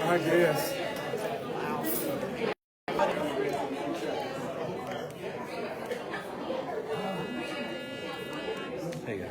I guess. There you go.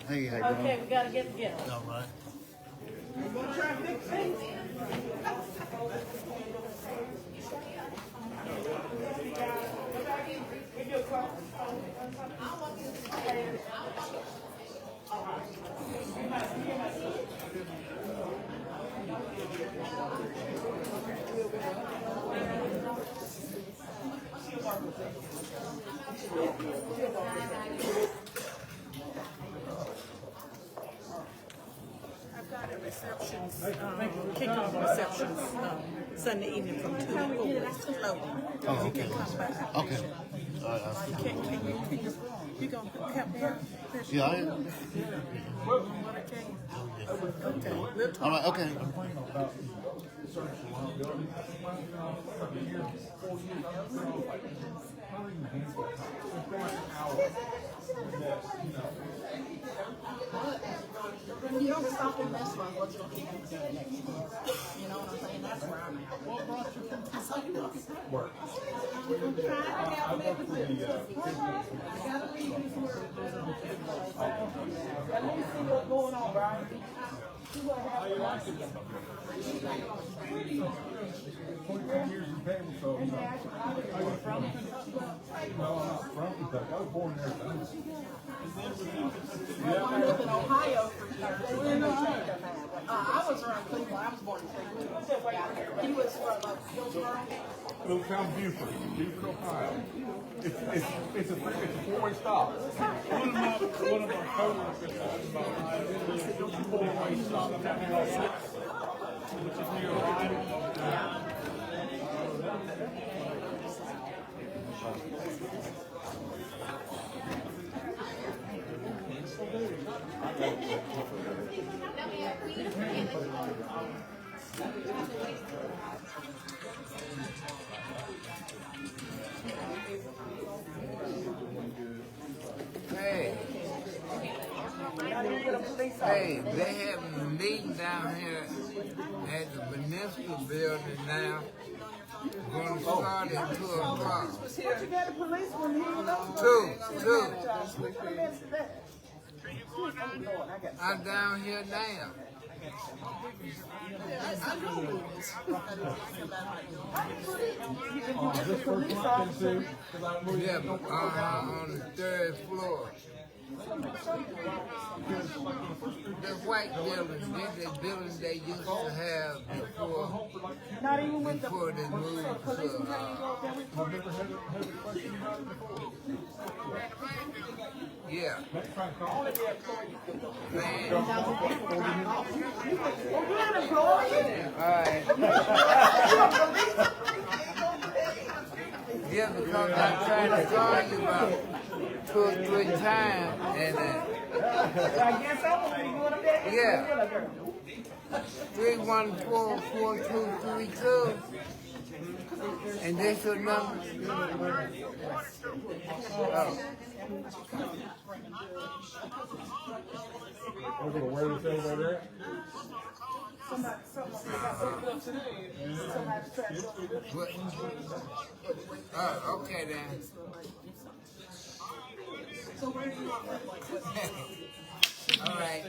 Hey, how you doing? Okay, we gotta get together. All right. I've got a receptions, kickoff receptions Sunday evening from 2 to 4. Oh, okay. Okay. All right, I'll see. You gonna help me out? Yeah, I am. Okay, we'll talk. All right, okay. You don't stop in this one, what's gonna keep you doing next year? You know what I'm saying? That's where I'm at. What brought you from? That's how you know. Work. I'm trying to help make it good. I gotta read these words. Let me see what's going on, Brian. See what happens. 25 years in cable, so are you from Kentucky? No, I'm not from Kentucky. I was born there. I lived in Ohio for years. I was around Cleveland. I was born in Cleveland. He was from Hillsborough. Little town Buford, Ohio. It's a four-way stop. One of my coworkers talked about it's a four-way stop down here, which is near Ryan. Hey, they have a meeting down here at the Municipal Building now. Going to start at 2 o'clock. But you got a policeman here. Two. I'm down here now. I know this. Yeah, but on the 3rd floor. The white building, the building they used to have before they moved to, yeah. Man. Alright. Yeah, because I'm trying to call you about 2 or 3 times, and yeah, 314-4232, and this your number? Oh. Where is it over there? Okay then. All right.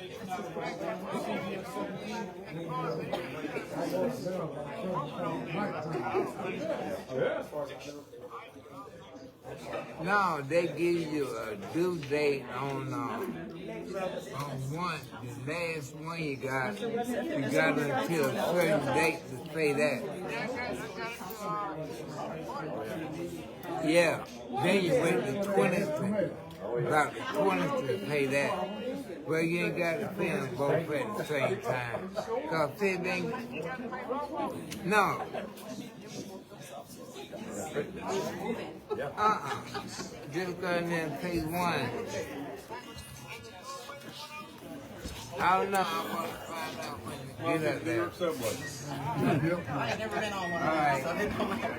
No, they give you a due date on 1. The last one you got until a certain date to pay that. Yeah, then you wait the 20th, about the 20th to pay that. Well, you ain't got to pay them both at the same time. Because if they, no. Just go in there and pay one. I don't know. I want to find out when you get up there. I ain't never been on one. All right. So it don't matter.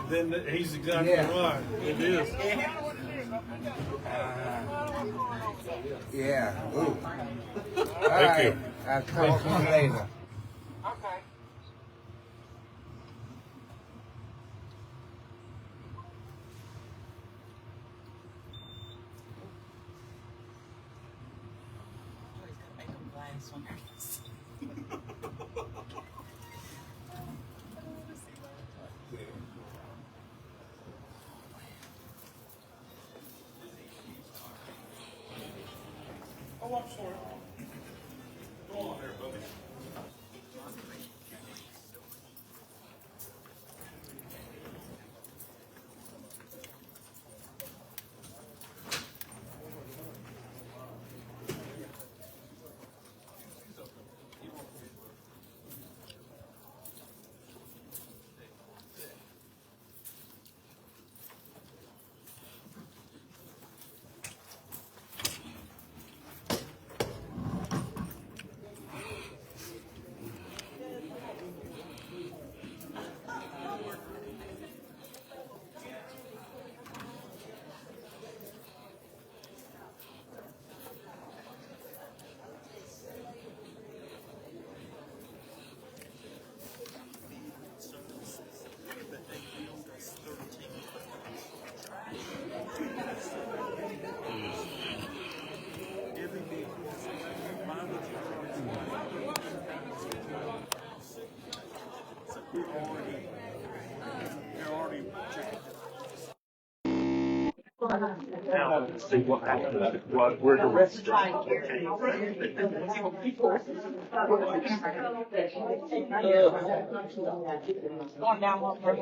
Then he's exactly right. It is. Yeah. Ooh. Thank you. I'll talk to you later. Okay. Make them blind swimmers. Oh, I'm sorry. Go on there, buddy. Now, see what happens, where the rest Going down one more.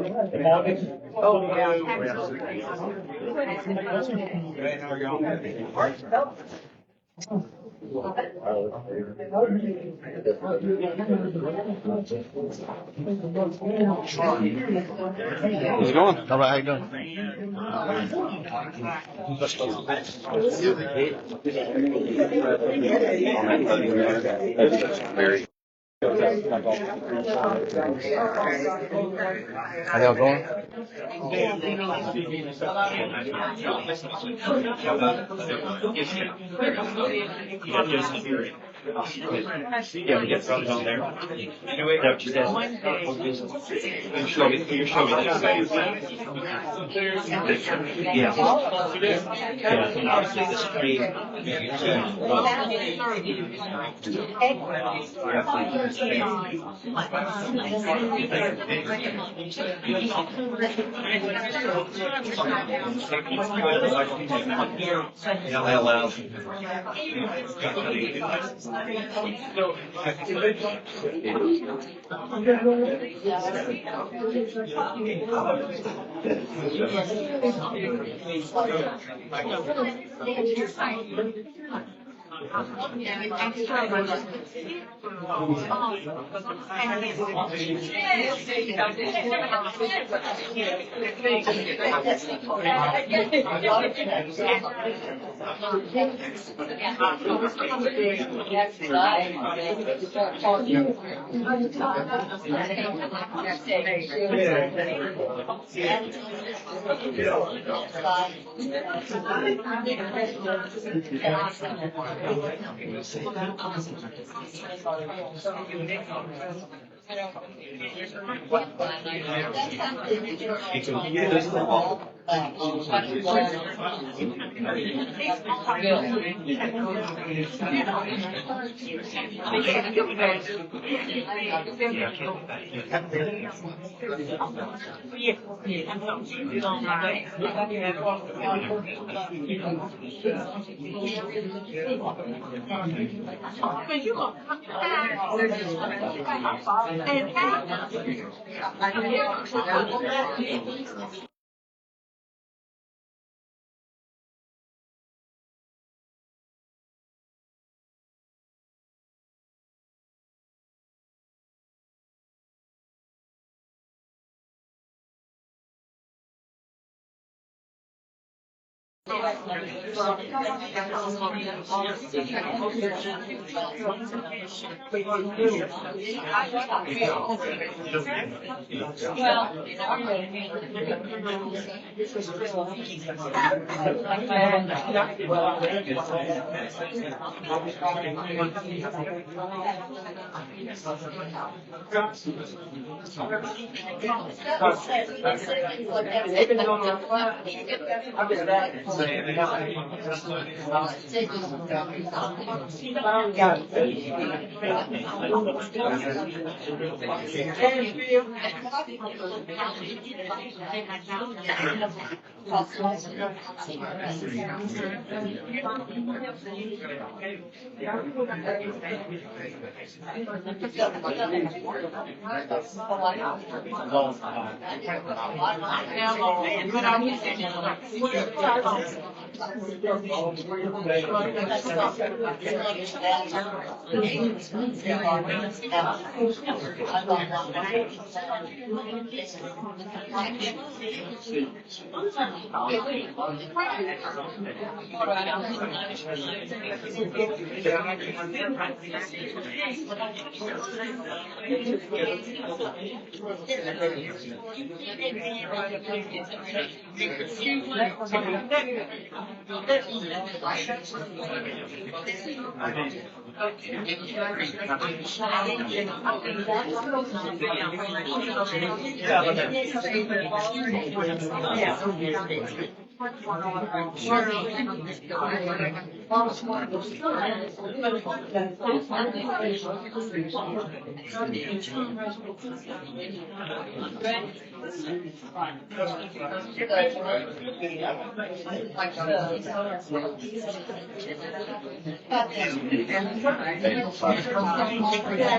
Yeah. How's it going? All right, how you doing? How y'all going? Yeah, we get something on there. Anyway, that just you show me this. Yeah. Yeah, obviously this tree. Yeah, that allows.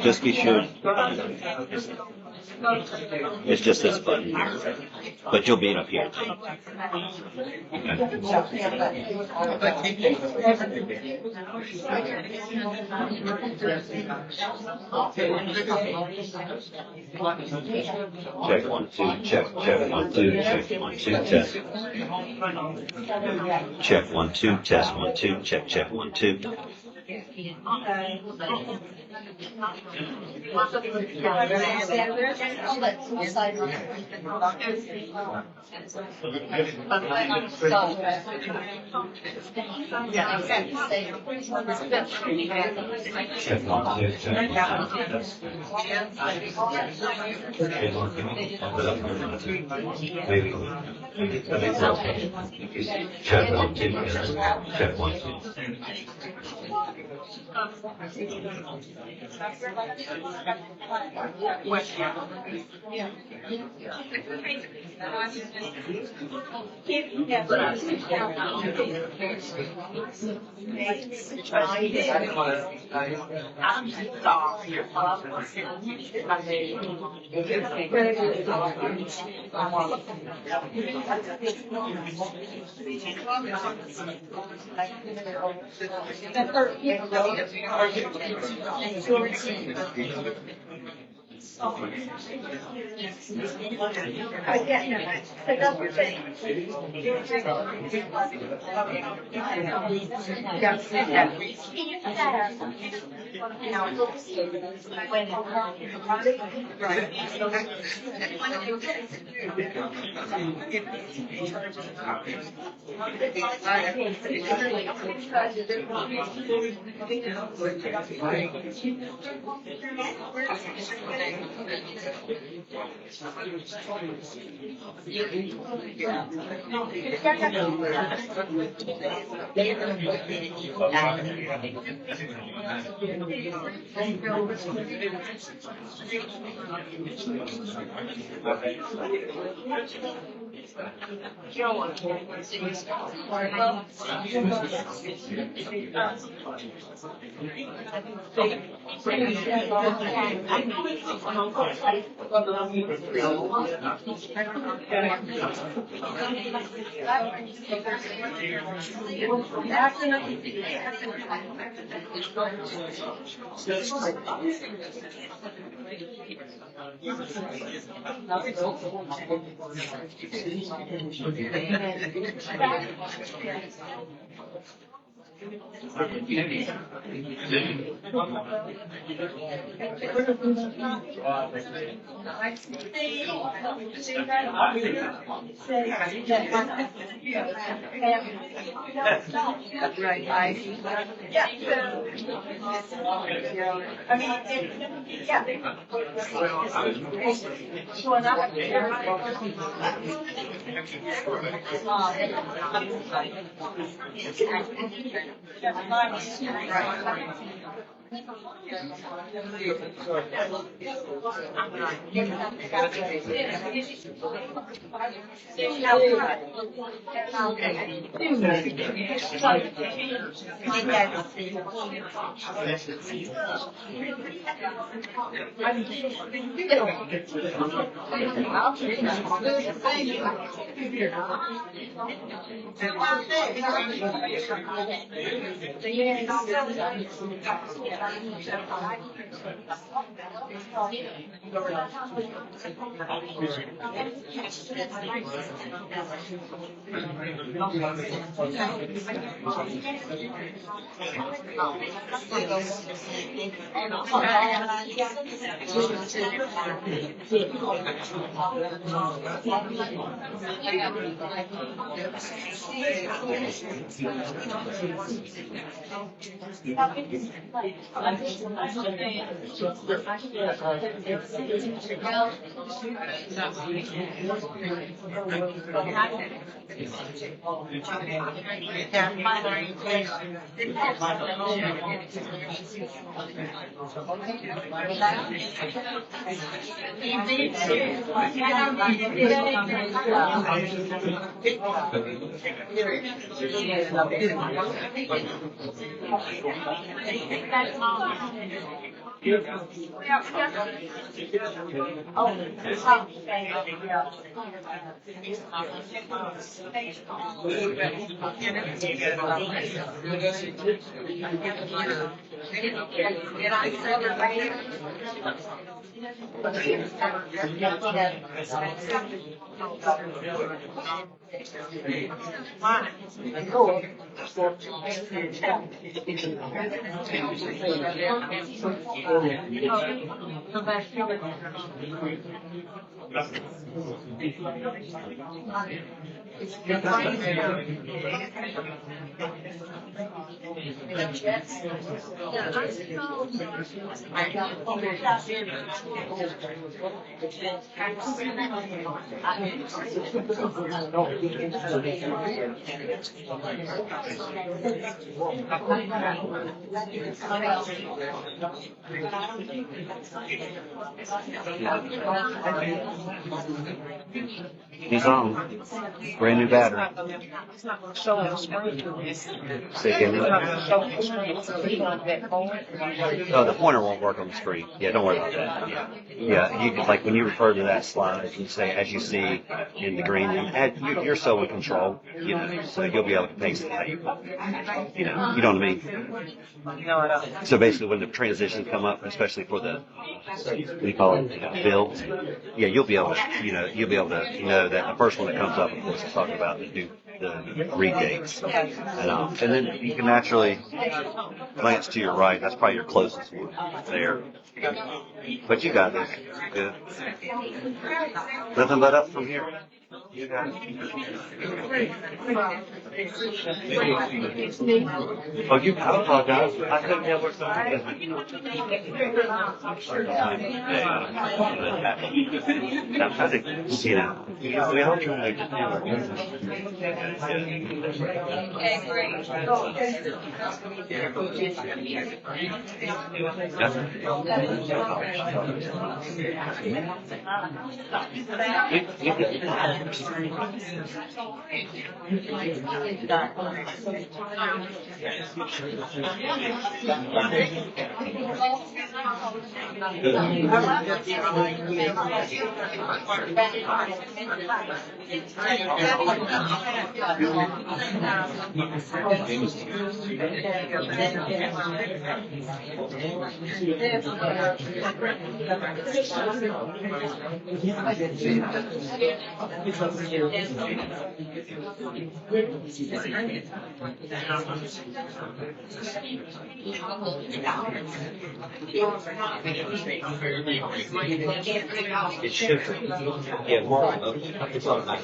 Just be sure. It's just this button here. But you'll be up here. Check 1 2, check 1 2, check 1 2, test. Check 1 2, test 1 2, check 1 2. Check 1 2, maybe. Check 1 2, check 1 2. He's on. Brand new battery. It's not going to show on the screen. Say again. It's not going to show on the screen. So we don't have that phone. Oh, the pointer won't work on the screen. Yeah, don't worry about that. Yeah, you can, like when you refer to that slide, you can say, as you see in the green, you're so in control, so you'll be able to paste it how you want. You know what I mean? No, I don't. So basically, when the transitions come up, especially for the, what do you call it, build, yeah, you'll be able to, you'll be able to know that the first one that comes up, of course, is talking about the read dates. And then you can naturally glance to your right. That's probably your closest one there. But you got this. Good. Nothing but up from here. You got it. Oh, I apologize. I couldn't tell where something is. I think, we hope you It should. Yeah, more. It's on that.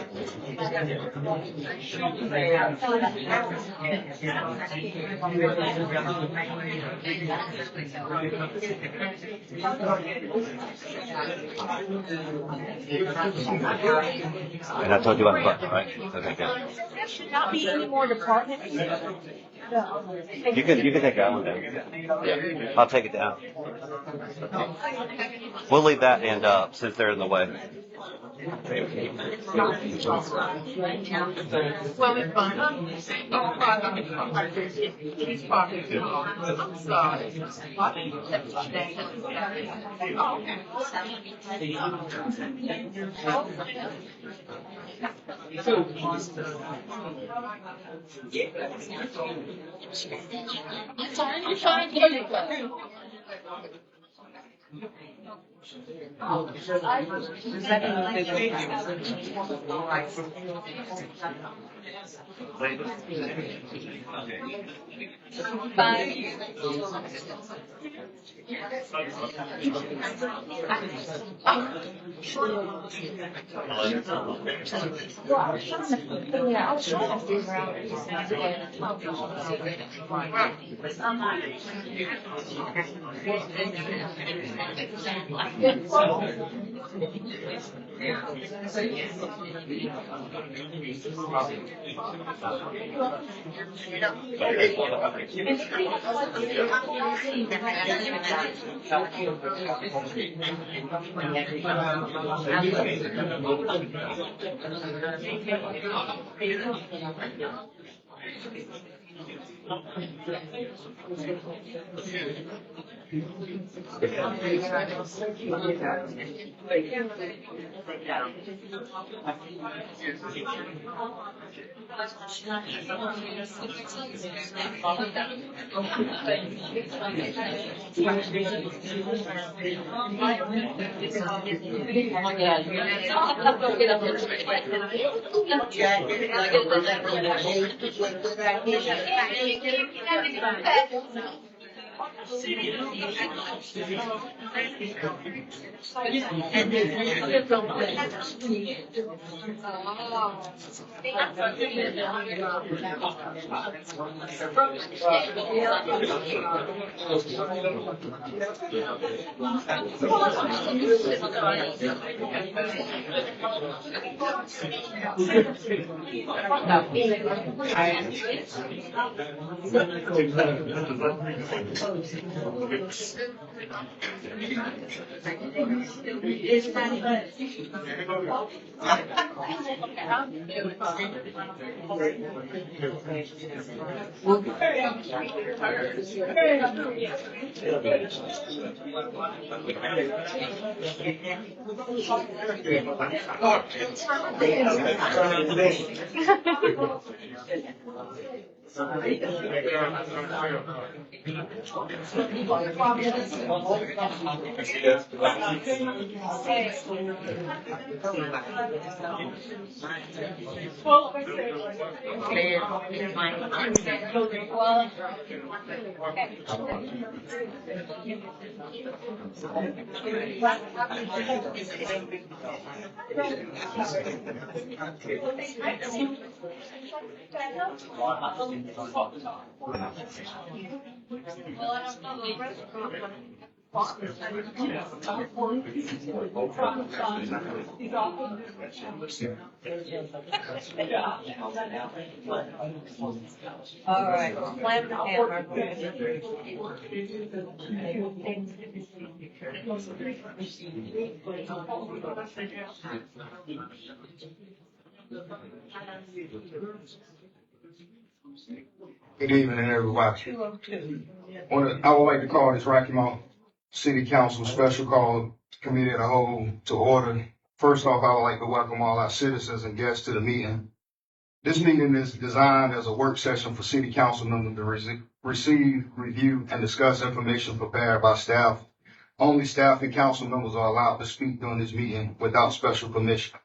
And I told you about the button, right? Okay, good. There should not be any more departments. You can take that one down. Yeah. I'll take it down. We'll leave that end up since they're in the way. Well, it's fine. I'm sorry. I'm sorry, you're trying to get it. All right, slam the hammer. Good evening, everybody. 202. I would like to call this Rocky Mount City Council Special Call Committee of the Whole to order. First off, I would like to welcome all our citizens and guests to the meeting. This meeting is designed as a work session for City Council members to receive, review, and discuss information prepared by staff. Only staff and council members are allowed to speak during this meeting without special permission.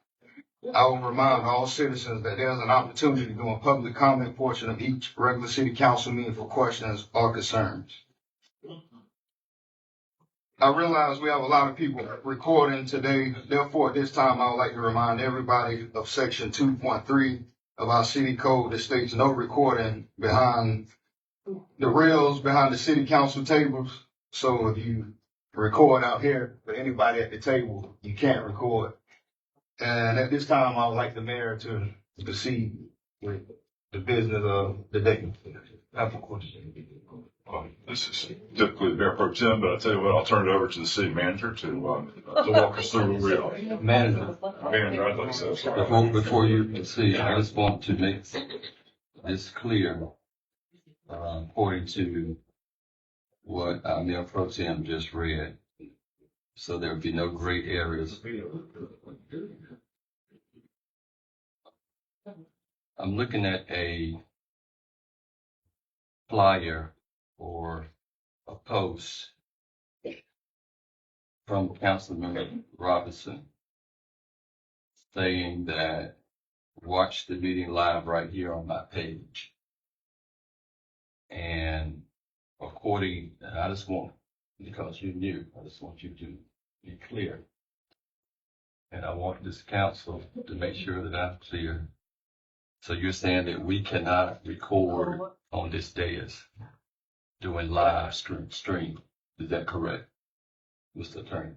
I will remind all citizens that there's an opportunity during a public comment portion of each regular city council meeting for questions or concerns. I realize we have a lot of people recording today. Therefore, at this time, I would like to remind everybody of section 2.3 of our city code that states no recording behind the rails, behind the city council tables. So if you record out here for anybody at the table, you can't record. And at this time, I would like the mayor to proceed with the business of the day. I have a question. This is typically the Mayor Pro Tem, but I tell you what, I'll turn it over to the city manager to walk us through where we are. Manager, Manager, I think so. Sorry. before you proceed, I just want to make this clear, according to what our Mayor Pro Tem just read, so there would be no gray areas. I'm looking at a flyer or a post from Councilmember Robinson saying that watch the meeting live right here on my page. And according, I just want, because you're new, I just want you to be clear. And I want this council to make sure that I'm clear. So you're saying that we cannot record on this dais doing live stream. Is that correct, Mr. Attorney?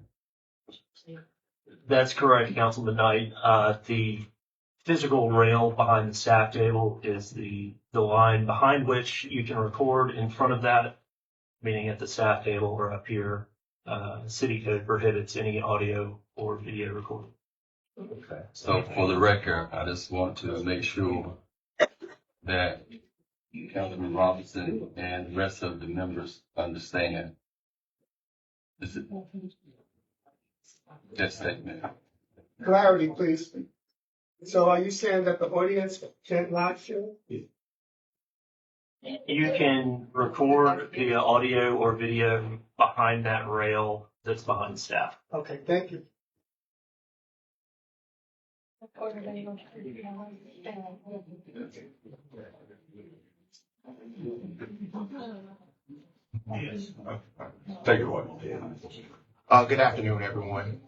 That's correct, Councilman Knight. The physical rail behind the staff table is the line behind which you can record. In front of that, meaning at the staff table or up here, city code prohibits any audio or video recording. Okay. So for the record, I just want to make sure that Councilman Robinson and the rest of the members understand Is it? Just statement. Clarity, please. So are you saying that the audience can't live show? You can record via audio or video behind that rail that's behind staff. Okay, thank you. Take it away. Good afternoon, everyone.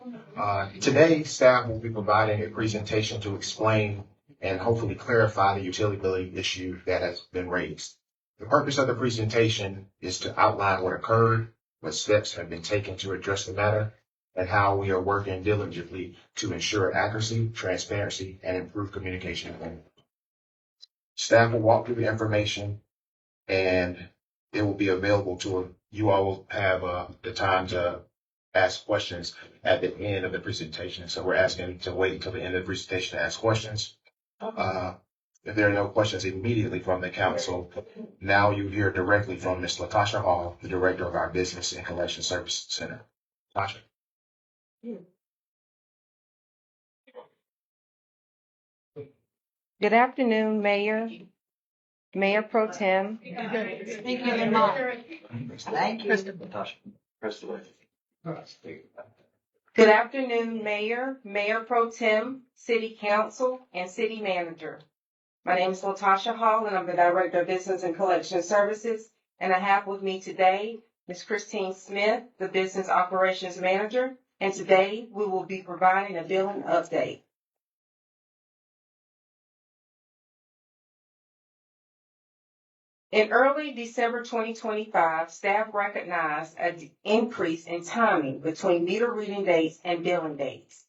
Today, staff will be providing a presentation to explain and hopefully clarify the utility billing issue that has been raised. The purpose of the presentation is to outline what occurred, what steps have been taken to address the matter, and how we are working diligently to ensure accuracy, transparency, and improve communication. Staff will walk through the information, and it will be available to you. All will have the time to ask questions at the end of the presentation. So we're asking to wait until the end of the presentation to ask questions. If there are no questions immediately from the council, now you hear directly from Ms. Latasha Hall, the director of our Business and Collection Service Center. Latasha. Good afternoon, Mayor, Mayor Pro Tem. Speak in the mic. Thank you. Good afternoon, Mayor, Mayor Pro Tem, City Council, and City Manager. My name is Latasha Hall, and I'm the Director of Business and Collection Services. And I have with me today Ms. Christine Smith, the Business Operations Manager. And today we will be providing a billing update. In early December 2025, staff recognized an increase in timing between meter reading dates and billing dates.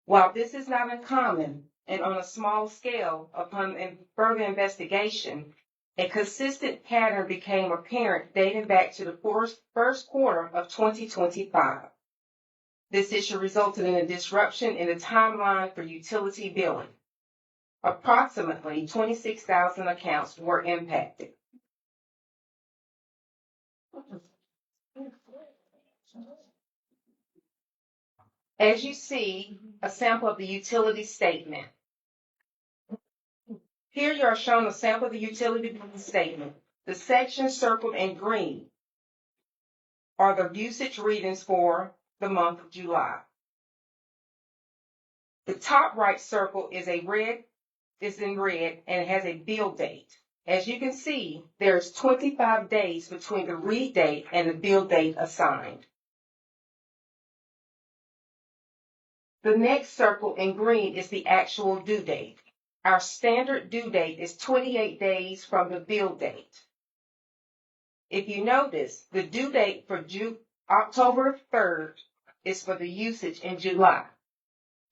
While this is not uncommon and on a small scale, upon further investigation, a consistent pattern became apparent dating back to the first quarter of 2025. This issue resulted in a disruption in the timeline for utility billing. Approximately 26,000 accounts were impacted. As you see, a sample of the utility statement. Here you are shown a sample of the utility billing statement. The sections circled in green are the usage readings for the month of July. The top right circle is in red and it has a bill date. As you can see, there's 25 days between the read date and the bill date assigned. The next circle in green is the actual due date. Our standard due date is 28 days from the bill date. If you notice, the due date for October 3rd is for the usage in July.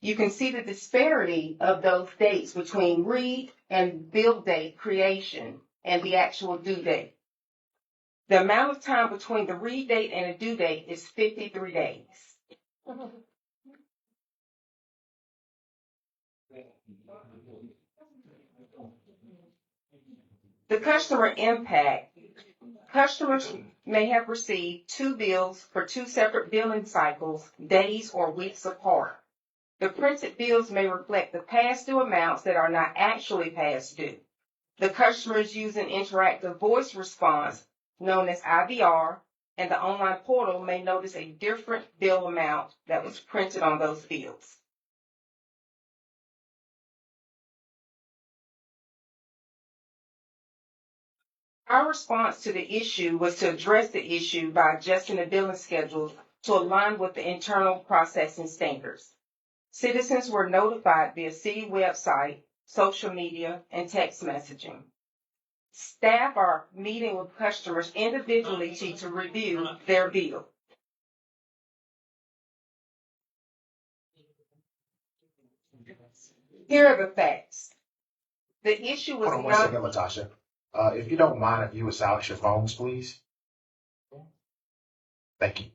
You can see the disparity of those dates between read and bill date creation and the actual due date. The amount of time between the read date and the due date is 53 days. The customer impact. Customers may have received two bills for two separate billing cycles, days or weeks apart. The printed bills may reflect the past due amounts that are not actually past due. The customers use an interactive voice response known as IVR, and the online portal may notice a different bill amount that was printed on those bills. Our response to the issue was to address the issue by adjusting the billing schedules to align with the internal processing standards. Citizens were notified via city website, social media, and text messaging. Staff are meeting with customers individually to review their bill. Here are the facts. The issue was Hold on 1 second, Latasha. If you don't mind, if you would silence your phones, please. Thank you.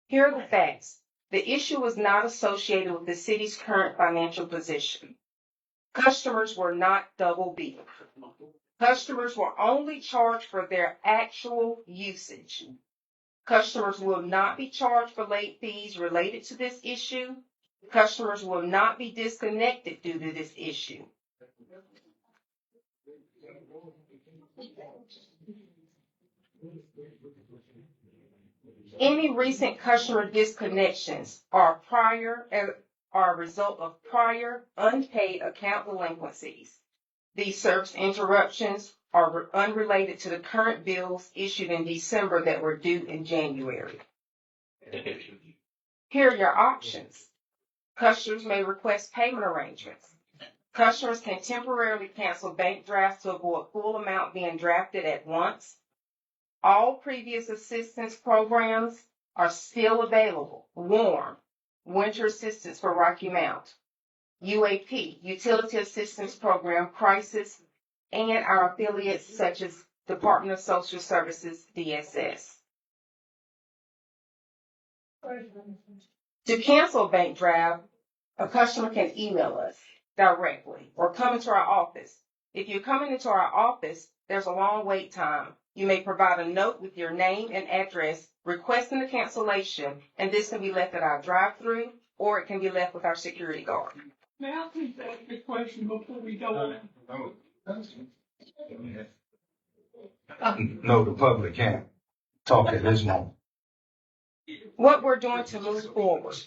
Here are the facts. The issue was not associated with the city's current financial position. Customers were not double billed. Customers were only charged for their actual usage. Customers will not be charged for late fees related to this issue. Customers will not be disconnected due to this issue. Any recent customer disconnections are a result of prior unpaid account delinquencies. These service interruptions are unrelated to the current bills issued in December that were due in January. Here are your options. Customers may request payment arrangements. Customers can temporarily cancel bank drafts to avoid full amount being drafted at once. All previous assistance programs are still available. WARM, Winter Assistance for Rocky Mount, UAP, Utility Assistance Program, Crisis, and our affiliates such as Department of Social Services, DSS. To cancel a bank draft, a customer can email us directly or come into our office. If you're coming into our office, there's a long wait time. You may provide a note with your name and address requesting the cancellation, and this can be left at our drive-thru or it can be left with our security guard. May I please ask a question before we go on? No, the public can't talk at this moment. What we're doing to move forward.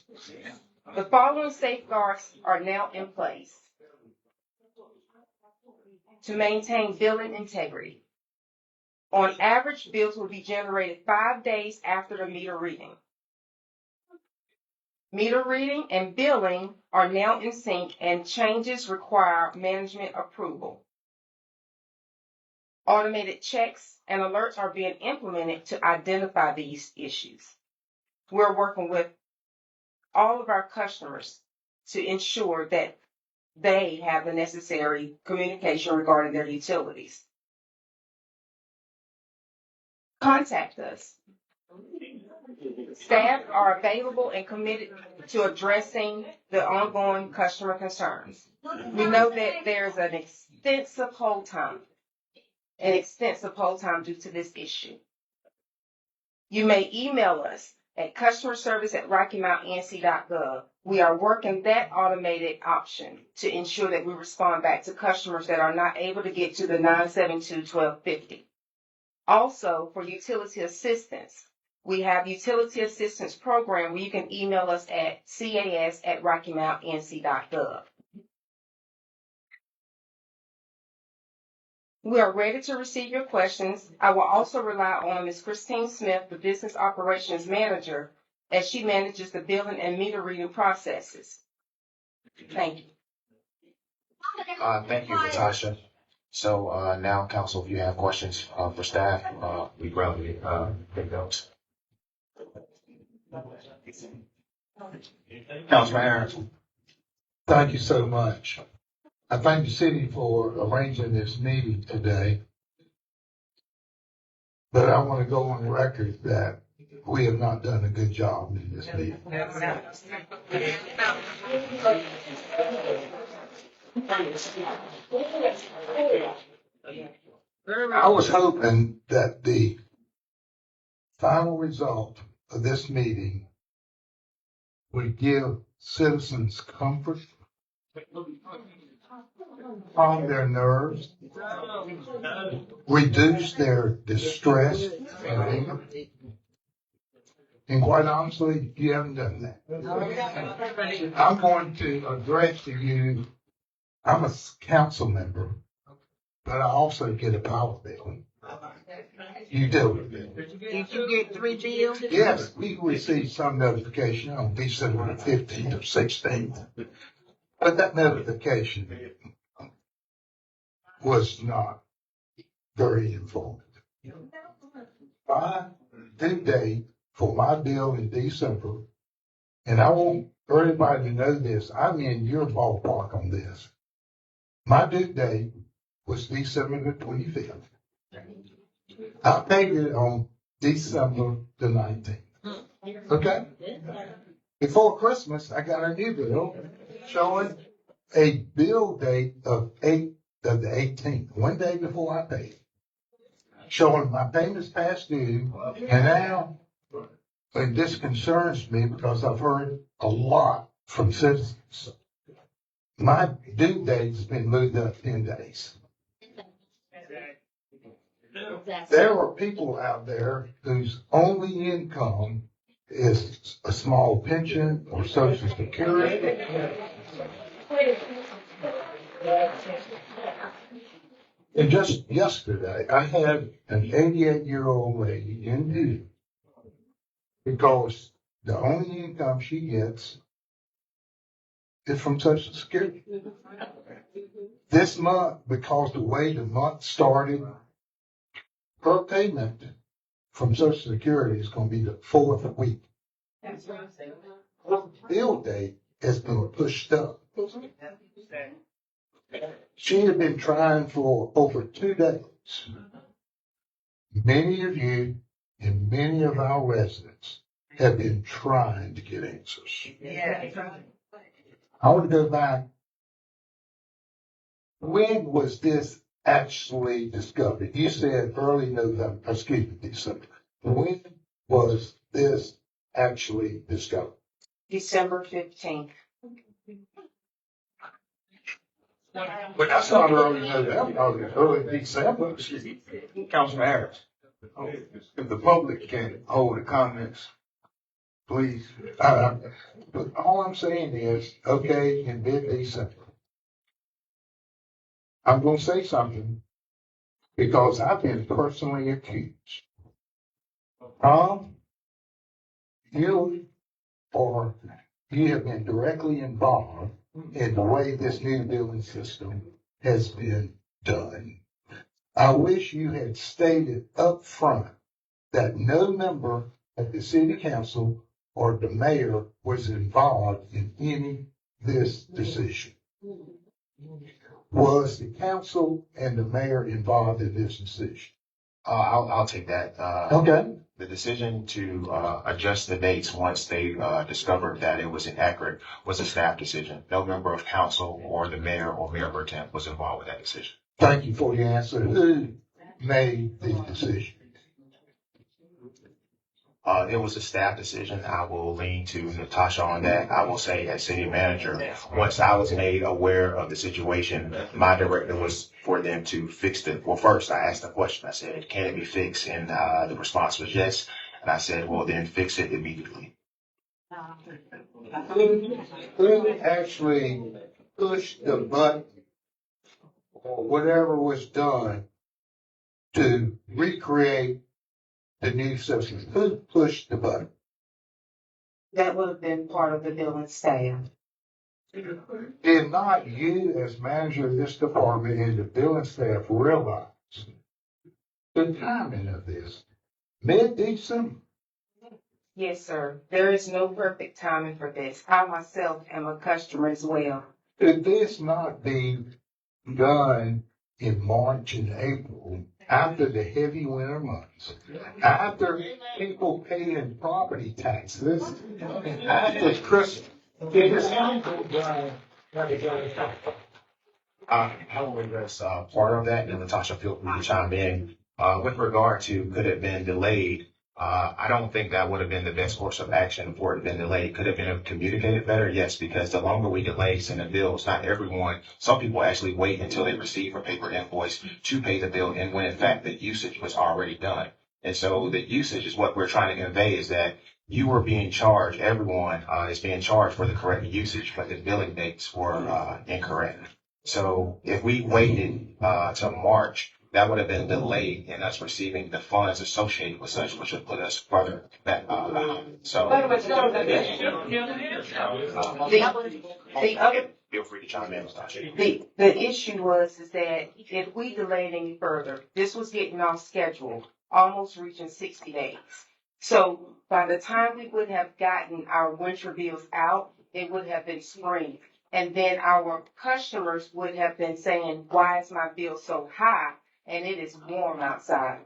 The following safeguards are now in place to maintain billing integrity. On average, bills will be generated 5 days after the meter reading. Meter reading and billing are now in sync and changes require management approval. Automated checks and alerts are being implemented to identify these issues. We're working with all of our customers to ensure that they have the necessary communication regarding their utilities. Contact us. Staff are available and committed to addressing the ongoing customer concerns. We know that there's an extensive hold time due to this issue. You may email us at customerservice@RockyMountNC.gov. We are working that automated option to ensure that we respond back to customers that are not able to get to the 972-1250. Also, for utility assistance, we have utility assistance program where you can email us at cas@RockyMountNC.gov. We are ready to receive your questions. I will also rely on Ms. Christine Smith, the Business Operations Manager, as she manages the billing and meter reading processes. Thank you. Thank you, Natasha. So now, Council, if you have questions for staff, we'd rather take those. Councilman Harrison. Thank you so much. I thank the city for arranging this meeting today. But I want to go on record that we have not done a good job in this meeting. I was hoping that the final result of this meeting would give citizens comfort, calm their nerves, reduce their distress and anger. And quite honestly, you haven't done that. I'm going to address to you, I'm a council member, but I also get a power bill. You do. Did you get 3 bills? Yes, we received some notification on December 15th or 16th. But that notification was not very informative. My due date for my bill in December, and I want everybody to know this, I'm in your ballpark on this. My due date was December the 25th. I paid it on December the 19th. Okay? Before Christmas, I got a new bill showing a bill date of the 18th, one day before I paid, showing my payments past due, and now And this concerns me because I've heard a lot from citizens. My due date's been moved up 10 days. There are people out there whose only income is a small pension or Social Security. And just yesterday, I had an 88-year-old lady in here because the only income she gets is from Social Security. This month, because the way the month started, her payment from Social Security is going to be the 4th week. Her bill date has been pushed up. She had been trying for over 2 days. Many of you and many of our residents have been trying to get answers. I want to go back. When was this actually discovered? You said early November, December. When was this actually discovered? December 15th. But that's not early November, it's early December. Councilman Harris. If the public can hold the comments, please. But all I'm saying is, okay, in mid-December, I'm going to say something because I've been personally accused. You have been directly involved in the way this new billing system has been done. I wish you had stated up front that no member of the city council or the mayor was involved in any this decision. Was the council and the mayor involved in this decision? I'll take that. Okay. The decision to adjust the dates once they discovered that it was inaccurate was a staff decision. No member of council or the mayor or mayor pro tem was involved with that decision. Thank you for the answer. Who made the decision? It was a staff decision. I will lean to Natasha on that. I will say as city manager, once I was made aware of the situation, my directive was for them to fix it. Well, first I asked the question. I said, can it be fixed? And the response was yes. And I said, well, then fix it immediately. Who actually pushed the button or whatever was done to recreate the new system? Who pushed the button? That would have been part of the billing staff. Did not you, as manager of this department and the billing staff, realize the timing of this? Mid-December? Yes, sir. There is no perfect timing for this. I myself am a customer as well. Could this not be done in March and April, after the heavy winter months, after people paying property taxes, after Christmas? I will address part of that, and Natasha, feel free to chime in. With regard to could it have been delayed, I don't think that would have been the best course of action for it to have been delayed. Could it have been communicated better? Yes, because the longer we delay sending bills, not everyone, some people actually wait until they receive a paper invoice to pay the bill, and when in fact the usage was already done. And so the usage is what we're trying to convey, is that you were being charged, everyone is being charged for the correct usage, but the billing dates were incorrect. So if we waited till March, that would have been delayed in us receiving the funds associated with such, which would put us further back behind. So feel free to chime in, Natasha. The issue was that if we delayed any further, this was getting off schedule, almost reaching 60 days. So by the time we would have gotten our winter bills out, it would have been spring. And then our customers would have been saying, why is my bill so high? And it is warm outside.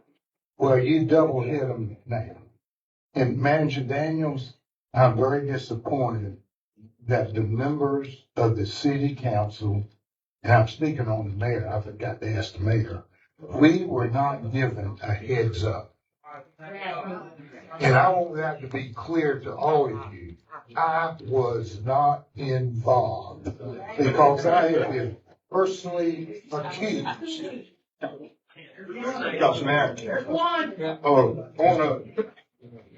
Well, you double hit them now. And Manager Daniels, I'm very disappointed that the members of the city council, and I'm speaking on the mayor, I forgot to ask the mayor, we were not given a heads up. And I want that to be clear to all of you. I was not involved because I have been personally accused. Councilman,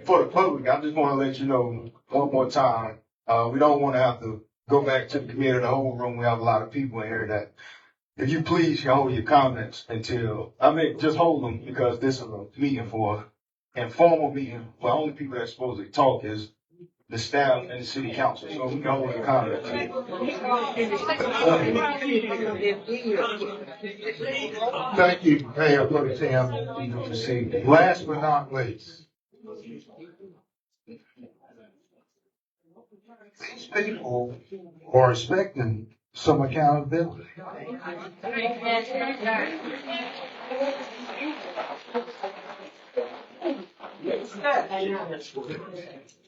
for the public, I just want to let you know one more time, we don't want to have to go back to the committee of the whole room. We have a lot of people in here that, if you please hold your comments until, just hold them because this is a meeting for informal meeting. The only people that's supposed to talk is the staff and the city council. So we can hold your comments. Thank you, Mayor Pro Tem. Last but not least, these people are expecting some accountability.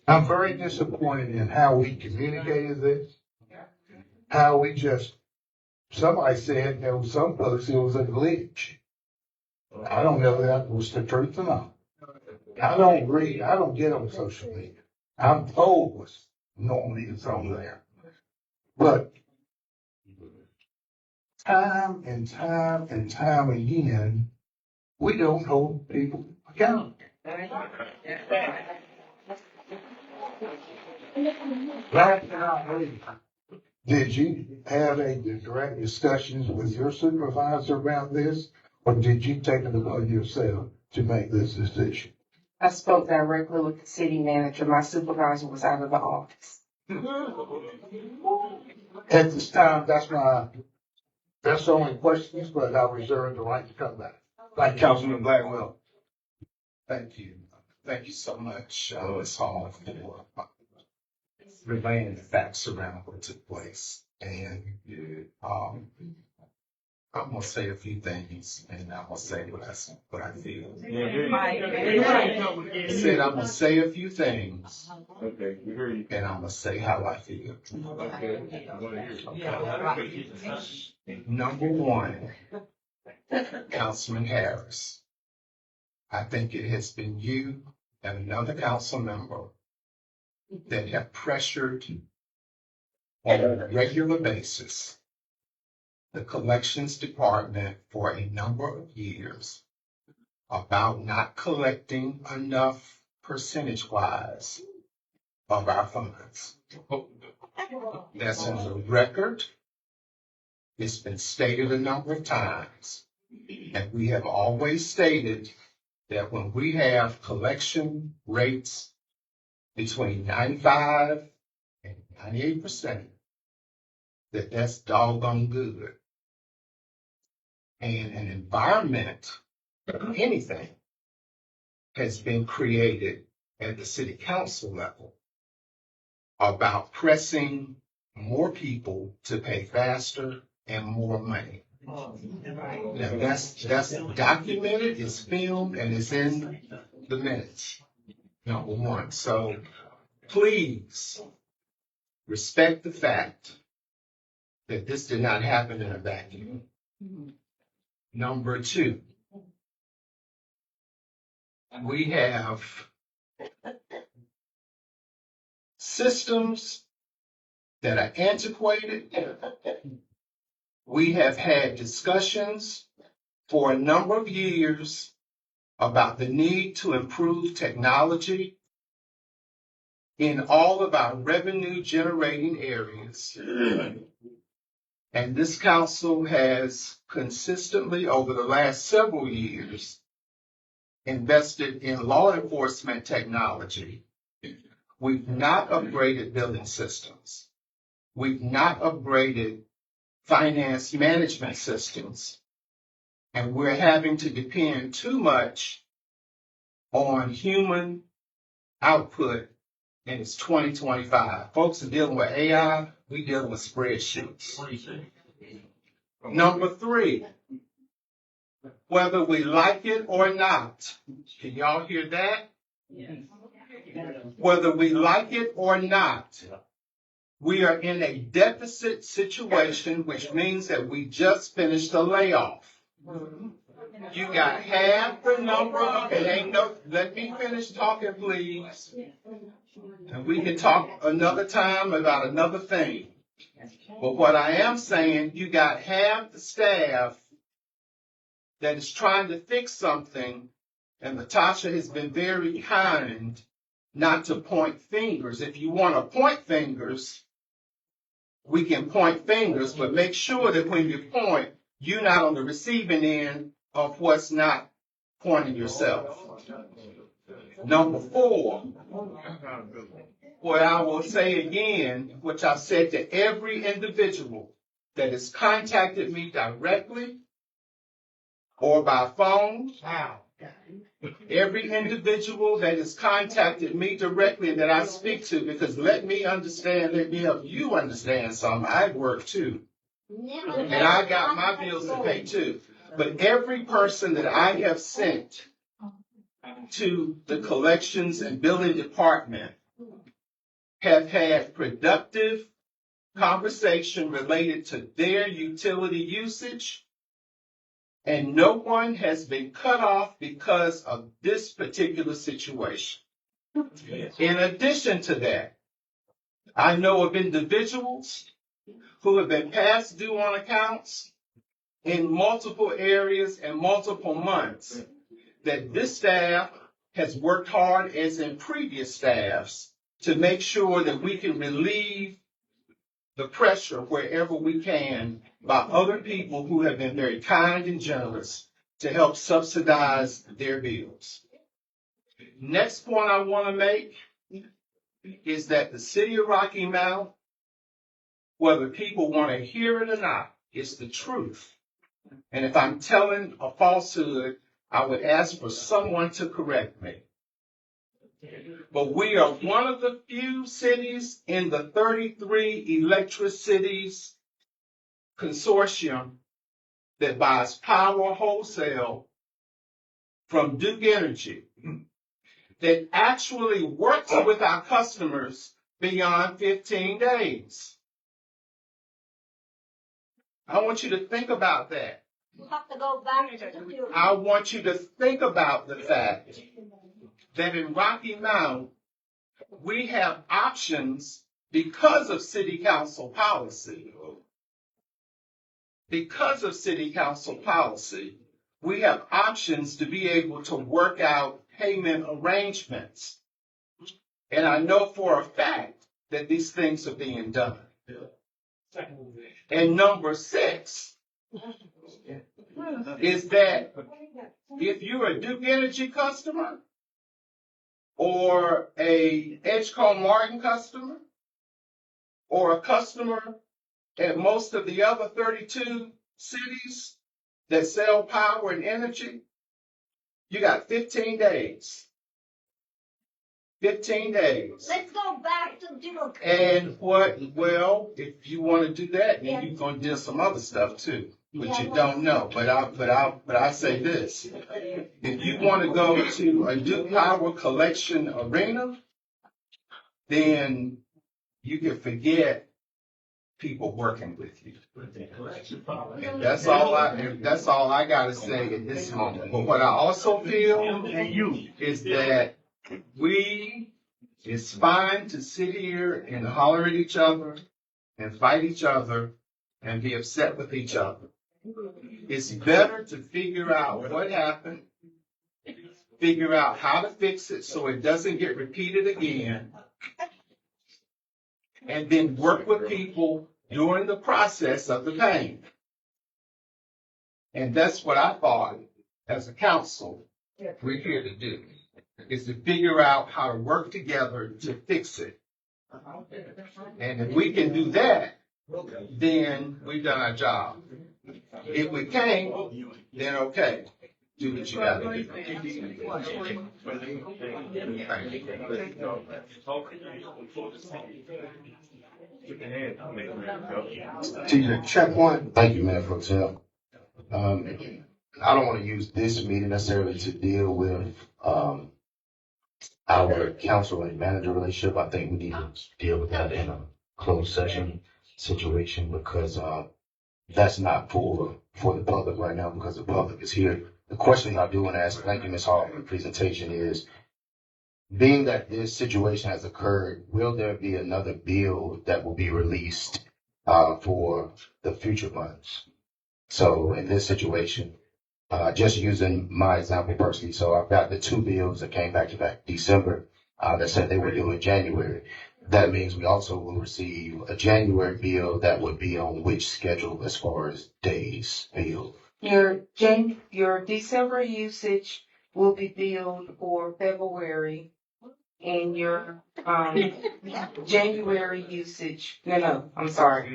I'm very disappointed in how we communicated this, how we somebody said there was some folks, it was a glitch. I don't know if that was the truth or not. I don't get on social media. I'm told what's normally is on there. But time and time and time again, we don't hold people accountable. Last but not least, did you have a direct discussions with your supervisor around this, or did you take it upon yourself to make this decision? I spoke directly with the city manager. My supervisor was out of the office. At this time, that's the only questions, but I reserve the right to come back. Thank you, Councilman Blackwell. Thank you. Thank you so much, Ms. Hall, for relaying the facts around what took place. And I'm gonna say a few things, and I'm gonna say what I feel. I said I'm gonna say a few things, and I'm gonna say how I feel. Number one, Councilman Harris, I think it has been you and another council member that have pressured on a regular basis the collections department for a number of years about not collecting enough percentage-wise of our funds. That's on the record. It's been stated a number of times. And we have always stated that when we have collection rates between 95 and 98%, that's doggone good. And an environment, anything, has been created at the city council level about pressing more people to pay faster and more money. Now that's documented, it's filmed, and it's in the minutes, number one. So please respect the fact that this did not happen in a vacuum. Number two, we have systems that are antiquated. We have had discussions for a number of years about the need to improve technology in all of our revenue generating areas. And this council has consistently, over the last several years, invested in law enforcement technology. We've not upgraded billing systems. We've not upgraded finance management systems. And we're having to depend too much on human output, and it's 2025. Folks are dealing with AI, we dealing with spreadsheets. Number three, whether we like it or not, can y'all hear that? Yes. Whether we like it or not, we are in a deficit situation, which means that we just finished a layoff. You got half the number of, it ain't no, let me finish talking, please. And we can talk another time about another thing. But what I am saying, you got half the staff that is trying to fix something, and Latasha has been very kind not to point fingers. If you want to point fingers, we can point fingers, but make sure that when you point, you're not on the receiving end of what's not pointing yourself. Number 4, what I will say again, which I've said to every individual that has contacted me directly or by phone, every individual that has contacted me directly that I speak to, because let me help you understand something. I work too. And I got my bills to pay too. But every person that I have sent to the collections and billing department have had productive conversation related to their utility usage, and no one has been cut off because of this particular situation. In addition to that, I know of individuals who have been past due on accounts in multiple areas and multiple months that this staff has worked hard, as in previous staffs, to make sure that we can relieve the pressure wherever we can by other people who have been very kind and generous to help subsidize their bills. Next point I want to make is that the city of Rocky Mount, whether people want to hear it or not, it's the truth. And if I'm telling a falsehood, I would ask for someone to correct me. But we are one of the few cities in the 33 electricities consortium that buys power wholesale from Duke Energy that actually works with our customers beyond 15 days. I want you to think about that. You have to go back to I want you to think about the fact that in Rocky Mount, we have options because of city council policy. Because of city council policy, we have options to be able to work out payment arrangements. And I know for a fact that these things are being done. And number 6 is that if you're a Duke Energy customer or a Edgecombe Martin customer or a customer at most of the other 32 cities that sell power and energy, you got 15 days. 15 days. Let's go back to Duke. And well, if you want to do that, then you're going to do some other stuff too, which you don't know. But I say this. If you want to go to a Duke Power collection arena, then you can forget people working with you. And that's all I got to say at this moment. But what I also feel is that it's fine to sit here and holler at each other and fight each other and be upset with each other. It's better to figure out what happened, figure out how to fix it so it doesn't get repeated again, and then work with people during the process of the pain. And that's what I thought as a council we're here to do, is to figure out how to work together to fix it. And if we can do that, then we've done our job. If we can't, then okay, do what you got to TJ, check one. Thank you, Mayor Pro Tem. I don't want to use this meeting necessarily to deal with our council and manager relationship. I think we need to deal with that in a closed session situation, because that's not for the public right now, because the public is here the question I do want to ask, thank you, Ms. Hall, for the presentation is, being that this situation has occurred, will there be another bill that will be released for the future months? So in this situation, just using my example personally, so I've got the two bills that came back to back December that said they were due in January. That means we also will receive a January bill that would be on which schedule as far as days billed? Your December usage will be billed for February, and your January usage. No, I'm sorry.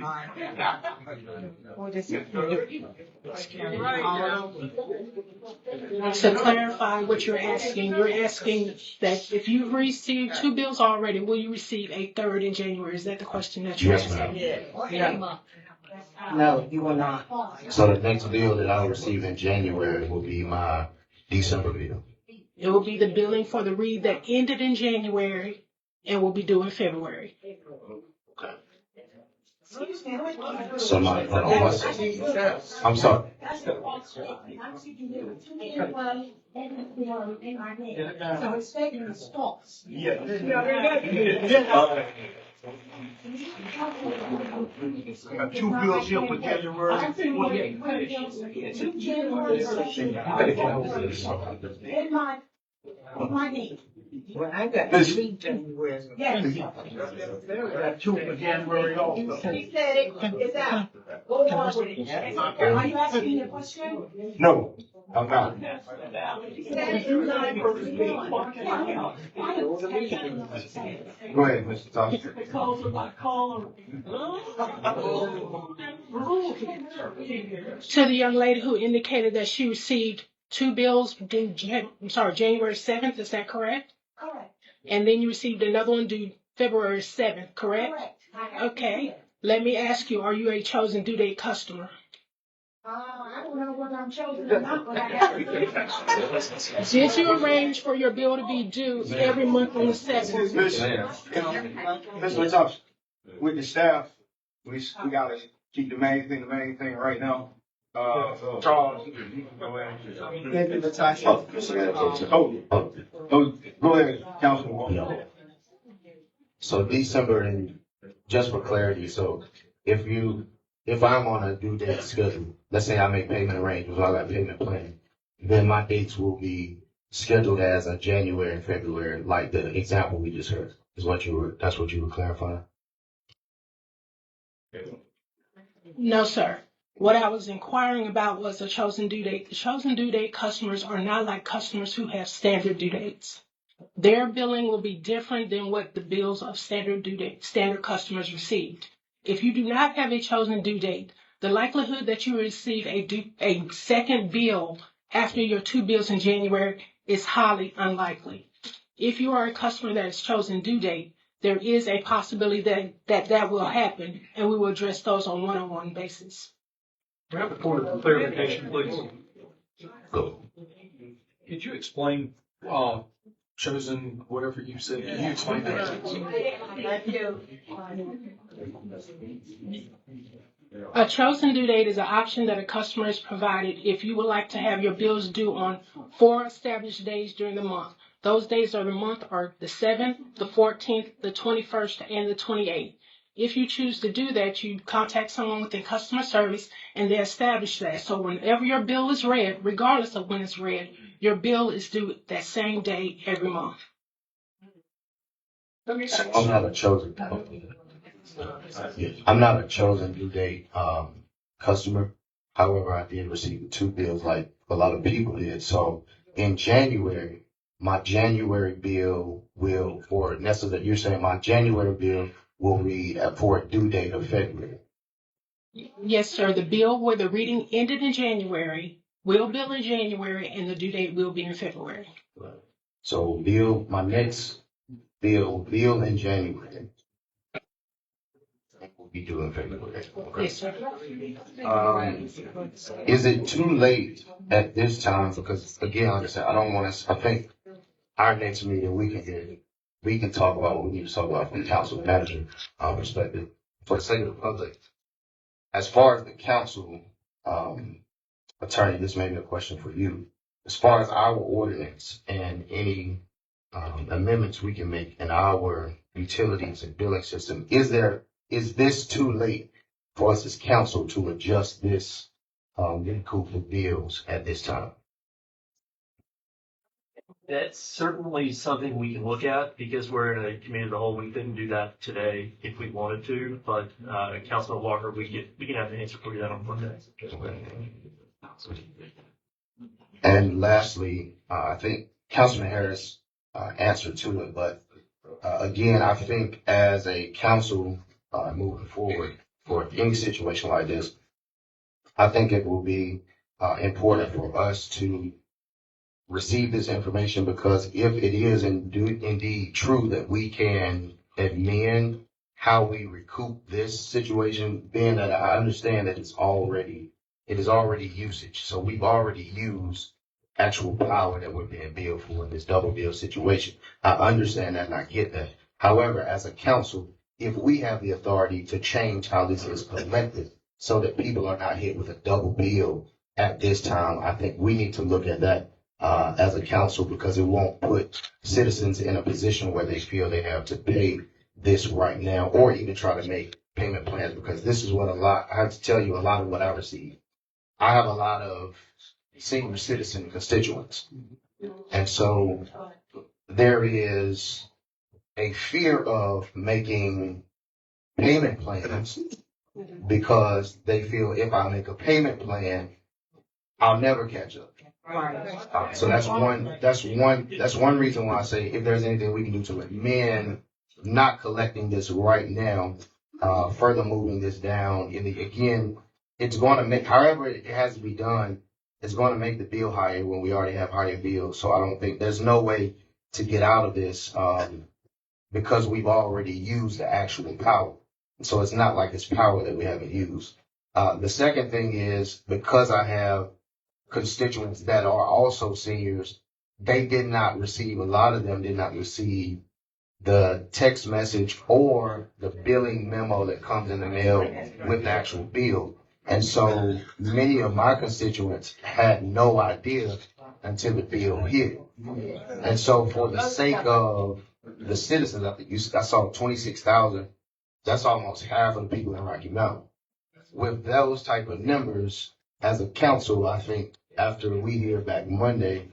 What is it? To clarify what you're asking that if you've received two bills already, will you receive a third in January? Is that the question that you're asking? Yeah. No, you will not. So the next bill that I'll receive in January will be my December bill. It will be the billing for the read that ended in January and will be due in February. So my, I'm sorry. Two bills here for January. Well, I got three January. Got two for January also. He said it, it's out. Go on with it. Are you asking me a question? No, I'm not. He said it, it's not. Go ahead, Mr. Thompson. To the young lady who indicated that she received two bills due, January 7th, is that correct? Correct. And then you received another one due February 7th, correct? Correct. Okay. Let me ask you, are you a chosen due date customer? I don't know whether I'm chosen or not, but I have to. Did you arrange for your bill to be due every month on the 7th? Mr. Thompson, with the staff, we gotta keep the main thing right now. Charles, you can go ahead. Go ahead, Councilman. So December, and just for clarity, so if I'm on a due date schedule, let's say I make payment arrangements, or I got payment plan, then my dates will be scheduled as a January and February, like the example we just heard. That's what you were clarifying? No, sir. What I was inquiring about was a chosen due date. The chosen due date customers are not like customers who have standard due dates. Their billing will be different than what the bills of standard customers received. If you do not have a chosen due date, the likelihood that you will receive a second bill after your two bills in January is highly unlikely. If you are a customer that is chosen due date, there is a possibility that will happen, and we will address those on one-on-one basis. I have a point of clarification, please. Go. Could you explain chosen whatever you said? Can you explain that? A chosen due date is an option that a customer is provided if you would like to have your bills due on 4 established days during the month. Those days of the month are the 7th, the 14th, the 21st, and the 28th. If you choose to do that, you contact someone within customer service and they establish that. So whenever your bill is read, regardless of when it's read, your bill is due that same day every month. So I'm not a chosen. I'm not a chosen due date customer. However, I did receive 2 bills like a lot of people did. So in January, my January bill will, for Nessa, that you're saying my January bill will read for a due date of February. Yes, sir. The bill where the reading ended in January will bill in January, and the due date will be in February. Right. So my next bill in January will be due in February. Okay. Yes, sir. Is it too late at this time? Because again, like I said, I think our next meeting we can talk about what we need to talk about from the council manager perspective. For the sake of the public, as far as the council attorney, this may be a question for you. as far as our ordinance and any amendments we can make in our utilities and billing system, is this too late for us as council to adjust this group of bills at this time? That's certainly something we can look at because we're in a committee of the whole. We couldn't do that today if we wanted to, but Councilman Walker, we can have an answer for you that on Monday. And lastly, I think Councilman Harris answered to it, but again, I think as a council moving forward for any situation like this, I think it will be important for us to receive this information, because if it is indeed true that we can amend how we recoup this situation, being that I understand that it is already usage. So we've already used actual power that we're being billed for in this double bill situation. I understand that and I get that. However, as a council, if we have the authority to change how this is collected so that people are not hit with a double bill at this time, I think we need to look at that as a council, because it won't put citizens in a position where they feel they have to pay this right now or even try to make payment plans, because this is what I have to tell you, a lot of what I receive. I have a lot of senior citizen constituents. And so there is a fear of making payment plans because they feel if I make a payment plan, I'll never catch up. So that's one reason why I say if there's anything we can do to amend not collecting this right now, further moving this down again, it's going to make, however it has to be done, it's going to make the bill higher when we already have higher bills. So I don't think there's no way to get out of this because we've already used the actual power. So it's not like it's power that we haven't used. The second thing is, because I have constituents that are also seniors, a lot of them did not receive the text message or the billing memo that comes in the mail with the actual bill. And so many of my constituents had no idea until the bill hit. And so for the sake of the citizens, I saw 26,000. That's almost half of the people in Rocky Mountain. With those type of numbers, as a council, I think after we hear back Monday,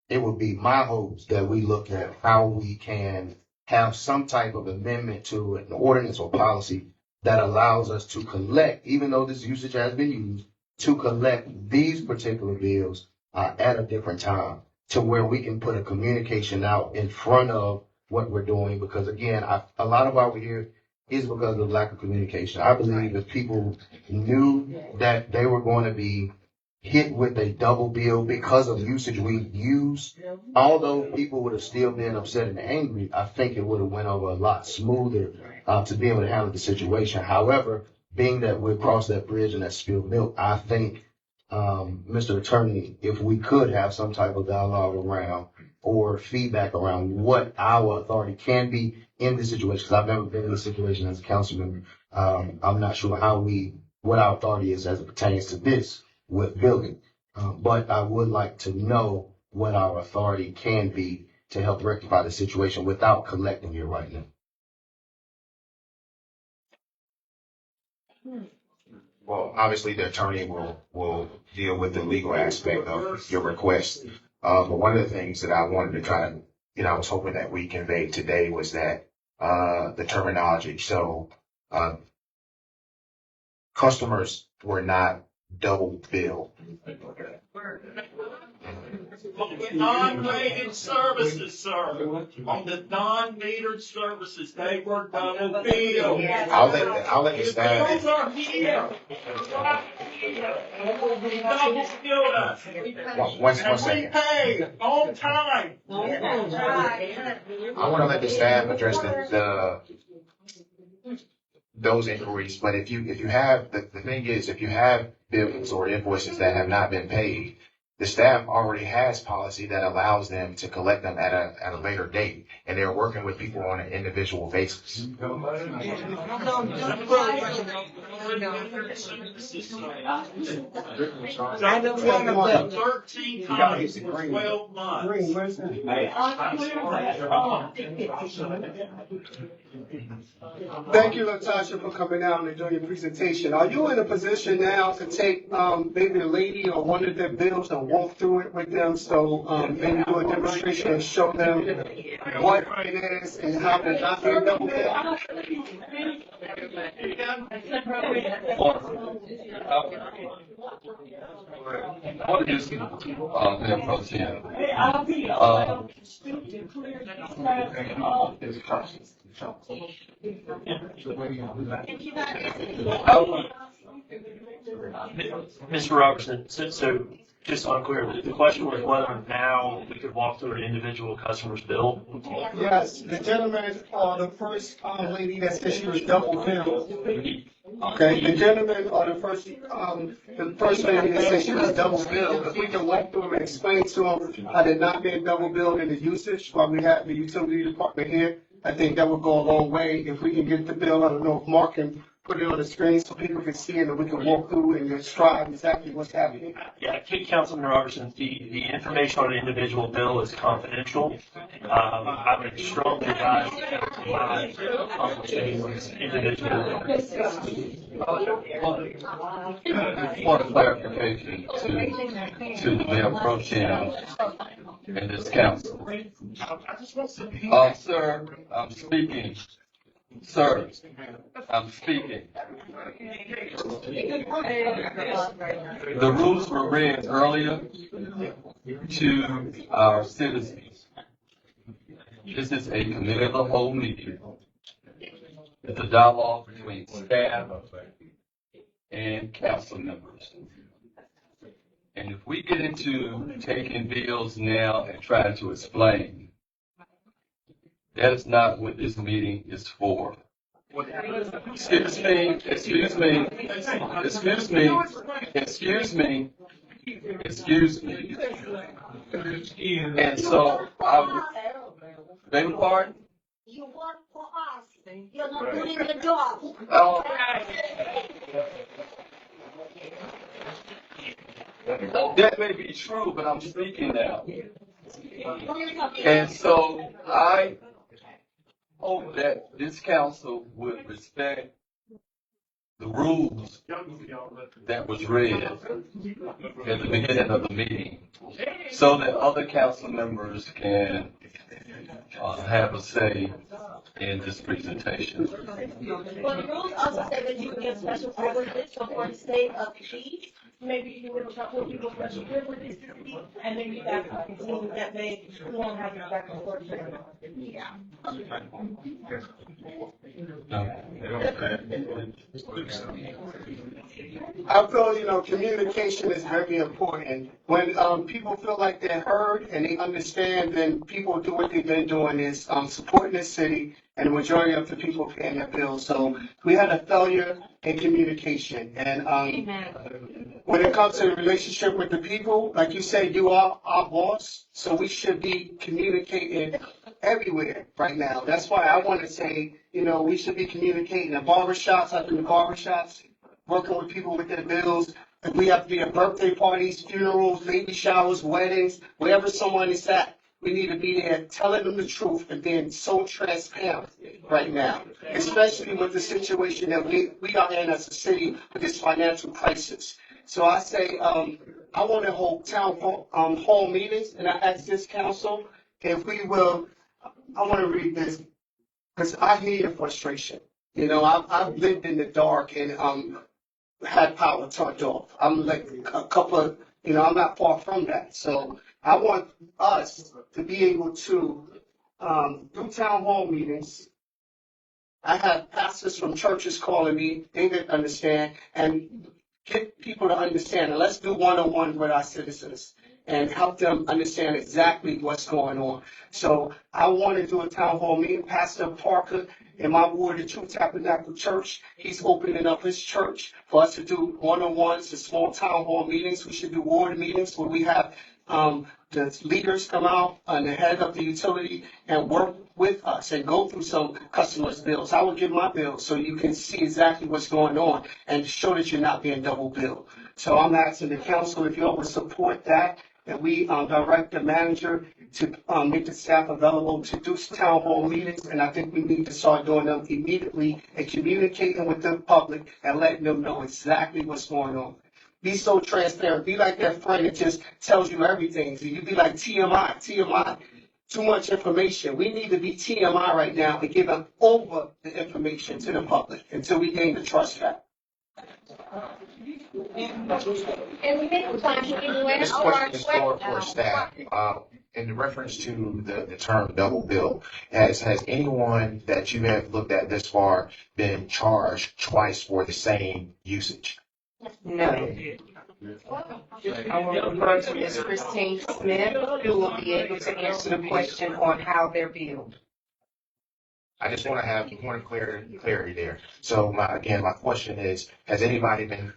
it would be my hopes that we look at how we can have some type of amendment to an ordinance or policy that allows us to collect, even though this usage has been used, to collect these particular bills at a different time, to where we can put a communication out in front of what we're doing. Because again, a lot of why we're here is because of lack of communication. I believe if people knew that they were going to be hit with a double bill because of usage we used, although people would have still been upset and angry, I think it would have went over a lot smoother to be able to handle the situation. However, being that we've crossed that bridge and that spilled milk, I think, Mr. Attorney, if we could have some type of dialogue around or feedback around what our authority can be in this situation, because I've never been in this situation as a council member. I'm not sure what our authority is as it pertains to this with building. But I would like to know what our authority can be to help rectify the situation without collecting it right now. Well, obviously the attorney will deal with the legal aspect of your request. But one of the things that I wanted to try to, I was hoping that we conveyed today was that the terminology. So customers were not double billed. On the non-rated services, sir. On the non-metered services, they were double billed. I'll let the staff. Bills are here. Double billed us. One second. We paid on time. I want to let the staff address those inquiries, but if you have the thing is, if you have bills or invoices that have not been paid, the staff already has policy that allows them to collect them at a later date. and they're working with people on an individual basis. I don't want to. 13 times in 12 months. Green, where's that? Thank you, Latasha, for coming out and doing your presentation. Are you in a position now to take maybe a lady or one of their bills and walk through it with them? So maybe do a demonstration and show them what it is and how to not be double billed? What is Mayor Pro Tem? Mr. Robertson, so just so I'm clear, the question was whether now we could walk through an individual customer's bill? Yes, the gentleman or the first lady that said she was double billed. Okay, the gentleman or the first lady that said she was double billed, if we can walk through and explain to them how they're not being double billed in the usage while we have the utility department here, I think that would go a long way. If we can get the bill, I don't know if Mark can put it on the screen so people can see it and we can walk through and describe exactly what's happening. Yeah, Councilman Robertson, the information on an individual bill is confidential. I would strongly advise individual. Point of clarification to the Mayor Pro Tem and this council. Sir, I'm speaking. Sir, I'm speaking. The rules were read earlier to our citizens. This is a committee of the whole meeting. It's a dialogue between staff and council members. And if we get into taking bills now and trying to explain, that is not what this meeting is for. Excuse me, excuse me, excuse me, excuse me, excuse me. And so, beg your pardon? You work for us. You're not doing the job. Oh. That may be true, but I'm speaking now. And so I hope that this council would respect the rules that was read at the beginning of the meeting so that other council members can have a say in this presentation. Well, the rules also say that you can get special privileges, so for the state of peace, maybe you would talk with people special privileges, and maybe that's a continue that way we won't have it back and forth. Yeah. I feel, communication is very important. When people feel like they're heard and they understand, then people do what they've been doing is supporting the city, and the majority of the people paying their bills. So we had a failure in communication. And when it comes to the relationship with the people, like you say, you are our boss, so we should be communicating everywhere right now. That's why I want to say, we should be communicating in barbershops, I've been in barbershops, working with people with their bills. If we have to be at birthday parties, funerals, baby showers, weddings, wherever someone is at, we need to be there telling them the truth and being so transparent right now, especially with the situation that we are in as a city with this financial crisis. So I say, I want to hold town hall meetings, and I ask this council if we will. I want to read this because I hear your frustration. I've lived in the dark and had power turned off. I'm like a couple of, I'm not far from that. So I want us to be able to do town hall meetings. I have pastors from churches calling me. They didn't understand, and get people to understand. And let's do one-on-one with our citizens and help them understand exactly what's going on. So I want to do a town hall meeting. Pastor Parker in my ward, the True Tabernacle Church, he's opening up his church for us to do one-on-ones and small town hall meetings. We should do ward meetings where we have the leaders come out and the head of the utility and work with us and go through some customers' bills. I will give my bills so you can see exactly what's going on and show that you're not being double billed. So I'm asking the council if you all would support that, and we direct the manager to make the staff available to do town hall meetings, and I think we need to start doing them immediately and communicating with the public and letting them know exactly what's going on. Be so transparent. Be like that friend that just tells you everything. So you be like TMI, too much information. We need to be TMI right now and give them over the information to the public until we gain the trust back. This question is for staff. In reference to the term double bill, has anyone that you have looked at this far been charged twice for the same usage? No. I will refer to Ms. Christine Smith, who will be able to answer the question on how they're billed. I just want to have clarity there. So my question is, has anybody been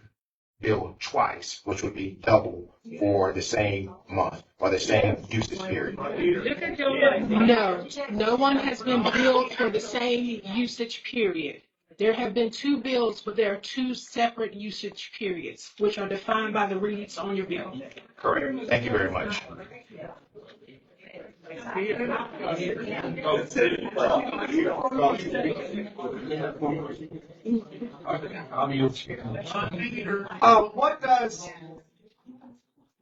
billed twice, which would be double for the same month or the same usage period? No, no one has been billed for the same usage period. There have been 2 bills, but there are 2 separate usage periods, which are defined by the reads on your bill. Correct. Thank you very much.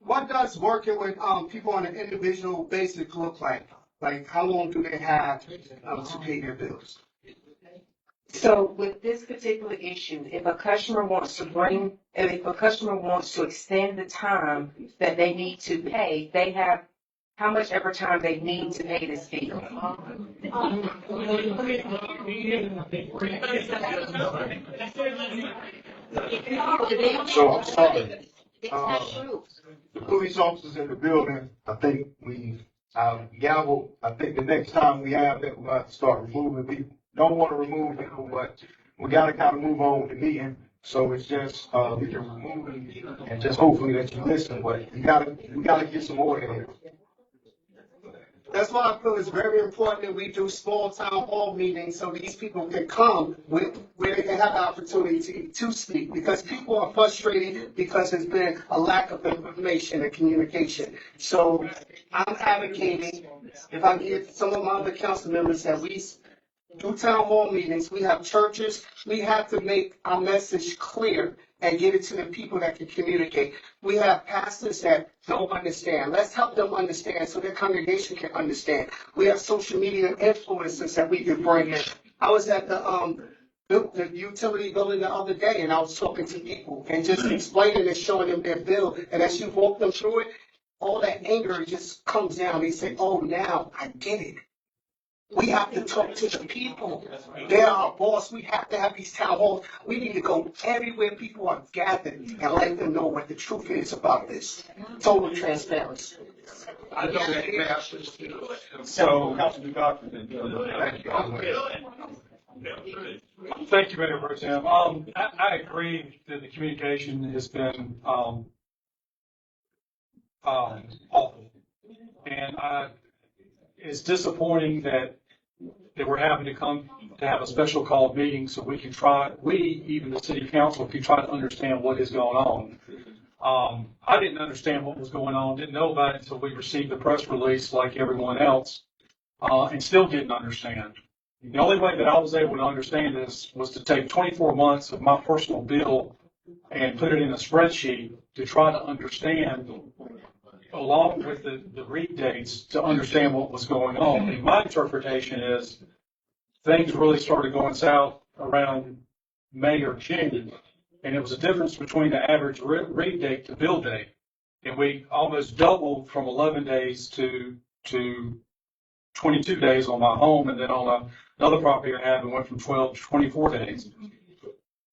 What does working with people on an individual basis look like? Like, how long do they have to pay their bills? So with this particular issue, if a customer wants to extend the time that they need to pay, they have how much ever time they need to pay this bill. So I'm sorry. The police officers in the building, I think gavel. I think the next time we have that, we'll have to start removing people. Don't want to remove people, but we got to kind of move on with the meeting. So it's just, we can remove them and just hopefully that you listen, but we got to get some order here. That's why I feel it's very important that we do small town hall meetings so these people can come where they can have the opportunity to speak, because people are frustrated because there's been a lack of information and communication. So I'm advocating, if I get some of my other council members, that we do town hall meetings, we have churches, we have to make our message clear and get it to the people that can communicate. We have pastors that don't understand. Let's help them understand so their congregation can understand. We have social media influencers that we can bring in. I was at the utility building the other day, and I was talking to people and just explaining and showing them their bill. And as you walk them through it, all that anger just comes down. They say, oh, now I get it. We have to talk to the people. They're our boss. We have to have these town halls. We need to go everywhere people are gathered and let them know what the truth is about this. Total transparency. I don't think so. Thank you, Mayor Pro Tem. I agree that the communication has been awful, and it's disappointing that we're having to come to have a special call meeting so we can even the city council, can try to understand what is going on. I didn't understand what was going on, didn't know about it until we received the press release like everyone else, and still didn't understand. The only way that I was able to understand this was to take 24 months of my personal bill and put it in a spreadsheet to try to understand, along with the read dates, to understand what was going on. And my interpretation is things really started going south around May or June, and it was a difference between the average read date to bill date. And we almost doubled from 11 days to 22 days on my home, and then on another property I have, it went from 12 to 24 days.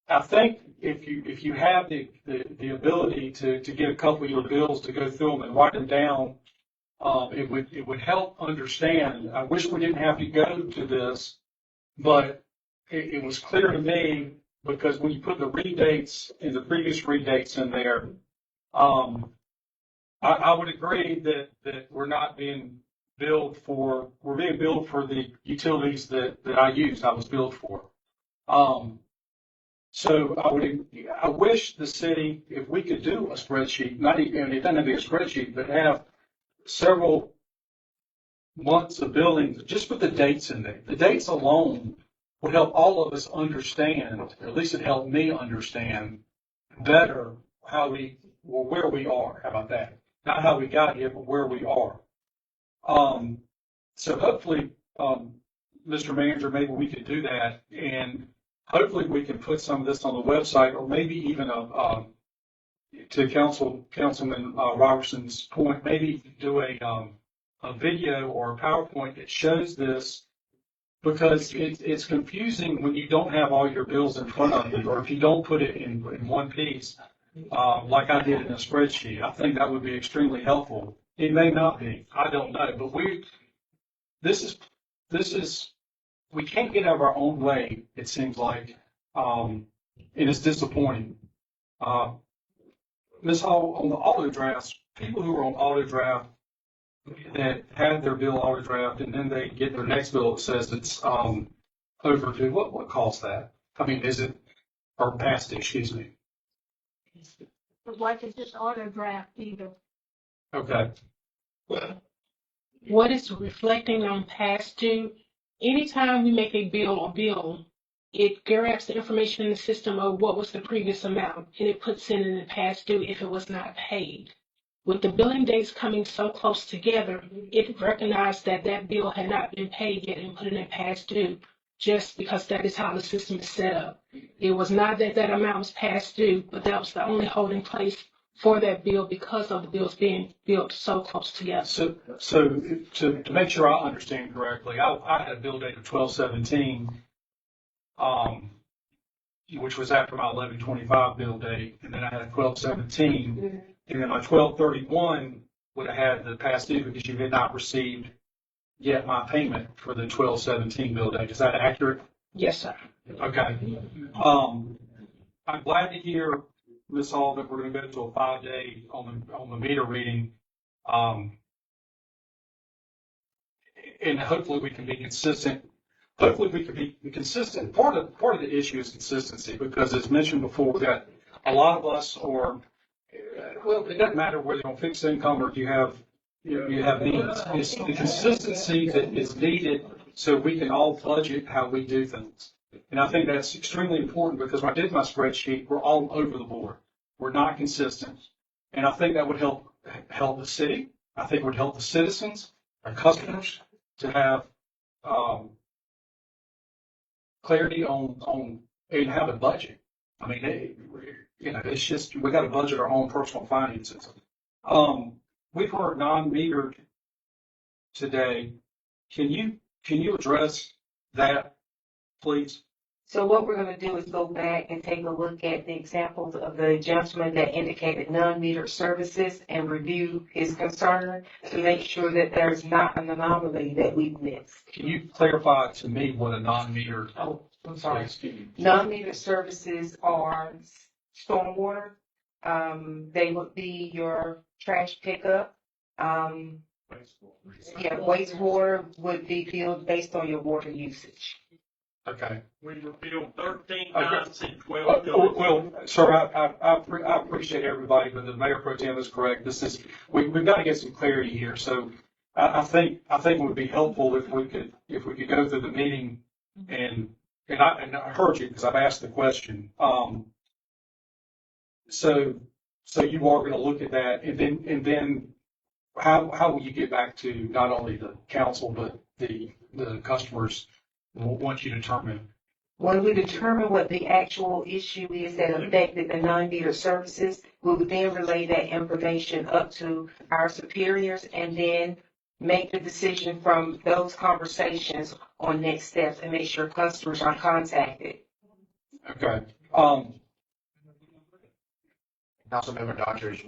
I think if you have the ability to get a couple of your bills to go through them and write them down, it would help understand. I wish we didn't have to go to this, but it was clear to me, because when you put the read dates and the previous read dates in there, I would agree that we're not being billed for, we're being billed for the utilities that I used, I was billed for. So I wish the city, if we could do a spreadsheet, not even, it doesn't have to be a spreadsheet, but have several months of billings, just with the dates in there. The dates alone would help all of us understand, or at least it helped me understand better how where we are. How about that? Not how we got here, but where we are. So hopefully, Mr. Manager, maybe we could do that, and hopefully we can put some of this on the website, or maybe even to Councilman Robertson's point, maybe do a video or a PowerPoint that shows this, because it's confusing when you don't have all your bills in front of you, or if you don't put it in one piece, like I did in a spreadsheet. I think that would be extremely helpful. It may not be, I don't know, but this is, we can't get out of our own way, it seems like, and it's disappointing. Ms. Hall, on the auto drafts, people who are on auto draft that had their bill auto draft and then they get their next bill that says it's overdue, what caused that? I mean, is it, or past due, excuse me? Like it's just auto draft either. Okay. What is reflecting on past due? Anytime we make a bill or bill, it grabs the information in the system of what was the previous amount, and it puts it in the past due if it was not paid. With the billing dates coming so close together, it recognized that that bill had not been paid yet and put it in past due, just because that is how the system is set up. It was not that that amount was past due, but that was the only holding place for that bill because of the bills being billed so close together. So to make sure I understand correctly, I had a bill date of 12/17, which was after my 11/25 bill date, and then I had a 12/17, and then my 12/31 would have had the past due because you had not received yet my payment for the 12/17 bill date. Is that accurate? Yes, sir. Okay. I'm glad to hear, Ms. Hall, that we're going to go to a 5-day on the meter reading. And hopefully we can be consistent. Hopefully we can be consistent. Part of the issue is consistency, because as mentioned before, that a lot of us are, well, it doesn't matter whether you're on fixed income or you have needs. It's the consistency that is needed so we can all budget how we do things. And I think that's extremely important, because when I did my spreadsheet, we're all over the board. We're not consistent. And I think that would help the city. I think it would help the citizens, our customers, to have clarity on and have a budget. I mean, it's just, we got to budget our own personal finances. We've heard non-metered today. Can you address that, please? So what we're going to do is go back and take a look at the examples of the gentleman that indicated non-metered services and review his concern to make sure that there's not an anomaly that we've missed. Can you clarify to me what a non-metered? Oh, I'm sorry. Non-metered services are stormwater. They would be your trash pickup. Wastewater would be billed based on your water usage. Okay. We were billed 13 times in 12 Well, sir, I appreciate everybody, but the Mayor Pro Tem is correct. We've got to get some clarity here. So I think it would be helpful if we could go through the meeting and I heard you because I've asked the question. So you are going to look at that, and then how will you get back to not only the council but the customers once you determine? When we determine what the actual issue is that affected the non-metered services, we would then relay that information up to our superiors and then make the decision from those conversations on next steps and make sure customers are contacted. Okay. Councilmember Daughtry,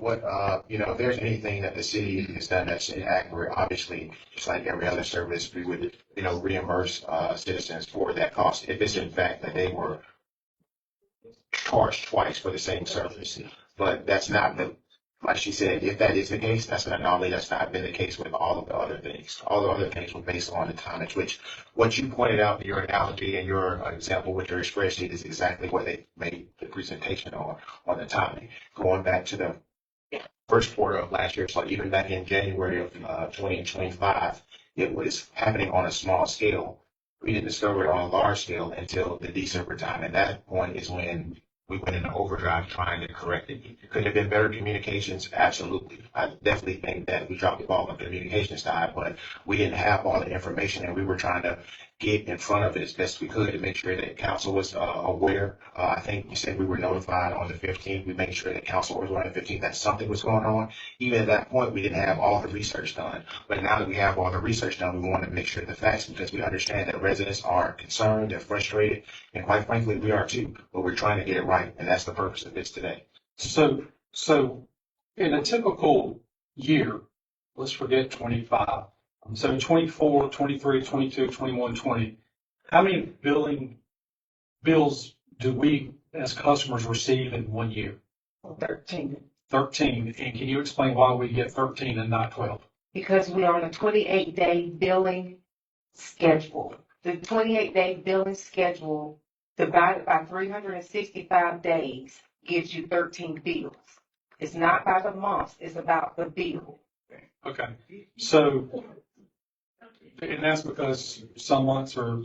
if there's anything that the city has done that's inaccurate, obviously, just like every other service, we would, reimburse citizens for that cost if it's in fact that they were charged twice for the same service. But that's not Like she said, if that is the case, that's not normally, that's not been the case with all of the other things. All the other things were based on the tonnage, which what you pointed out in your analogy and your example with your spreadsheet is exactly what they made the presentation on the timing. Going back to the first quarter of last year, so even back in January of 2025, it was happening on a small scale. We didn't discover it on a large scale until the December time. And that point is when we went into overdrive trying to correct it. Could have been better communications? Absolutely. I definitely think that we dropped the ball on the communication side, but we didn't have all the information and we were trying to get in front of it as best we could to make sure that council was aware. I think you said we were notified on the 15th. We made sure that council was on the 15th that something was going on. Even at that point, we didn't have all the research done. But now that we have all the research done, we want to make sure the facts, because we understand that residents are concerned, they're frustrated, and quite frankly, we are too. But we're trying to get it right, and that's the purpose of this today. So in a typical year, let's forget 25. So in 24, 23, 22, 21, 20, how many bills do we as customers receive in 1 year? 13. 13. And can you explain why we get 13 and not 12? Because we're on a 28-day billing schedule. The 28-day billing schedule divided by 365 days gives you 13 bills. It's not by the months, it's about the bill. Okay. So, and that's because some months are,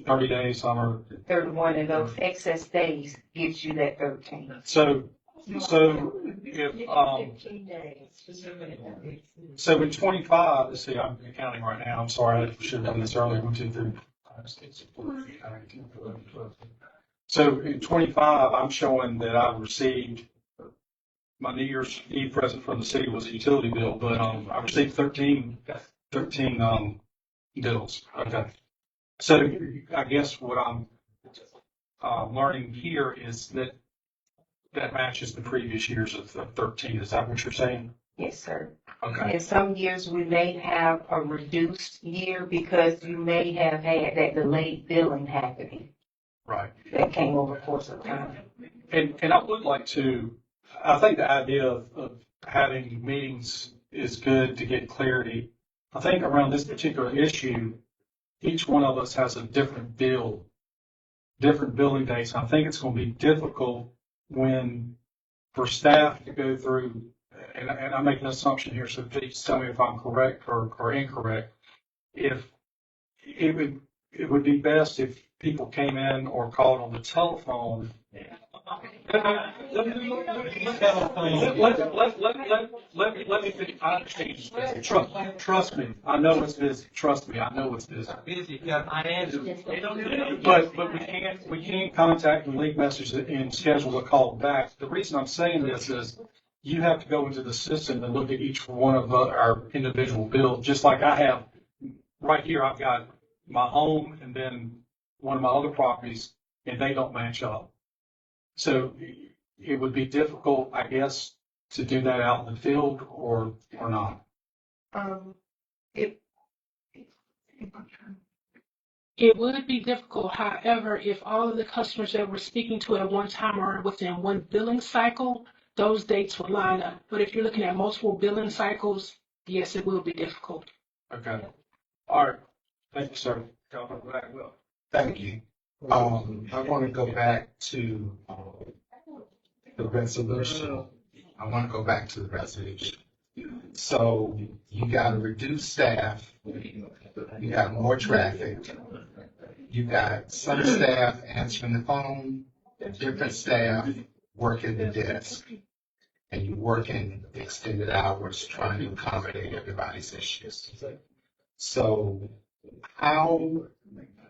30 days, some are. 31, and those excess days gives you that 13. So if, so in 25, let's see, I'm counting right now. I'm sorry, I should have done this earlier. 1, 2, 3, 5, 6, 7, 8, 9, 10, 11, 12. So in 25, I'm showing that I received my New Year's Eve present from the city was a utility bill, but I received 13 bills. Okay. So I guess what I'm learning here is that matches the previous years of 13. Is that what you're saying? Yes, sir. Okay. In some years, we may have a reduced year because you may have had that delayed billing happening. Right. That came over the course of time. And I would like to, I think the idea of having meetings is good to get clarity. I think around this particular issue, each one of us has a different bill, different billing dates. I think it's going to be difficult for staff to go through, and I make an assumption here, so please tell me if I'm correct or incorrect. If it would be best if people came in or called on the telephone. Let me finish. I understand. Trust me. I know it's busy. Trust me. I know it's busy. But we can't contact and leave messages and schedule a call back. The reason I'm saying this is you have to go into the system and look at each one of our individual bills. Just like I have right here, I've got my home and then one of my other properties, and they don't match up. So it would be difficult, I guess, to do that out in the field or not. It would be difficult. However, if all of the customers that we're speaking to at one time are within one billing cycle, those dates would line up. But if you're looking at multiple billing cycles, yes, it will be difficult. Okay. All right. Thank you, sir. Thank you. I want to go back to the resolution. So you got to reduce staff. You got more traffic. You got some staff answering the phone, different staff working the desk, and you working extended hours trying to accommodate everybody's issues. So how,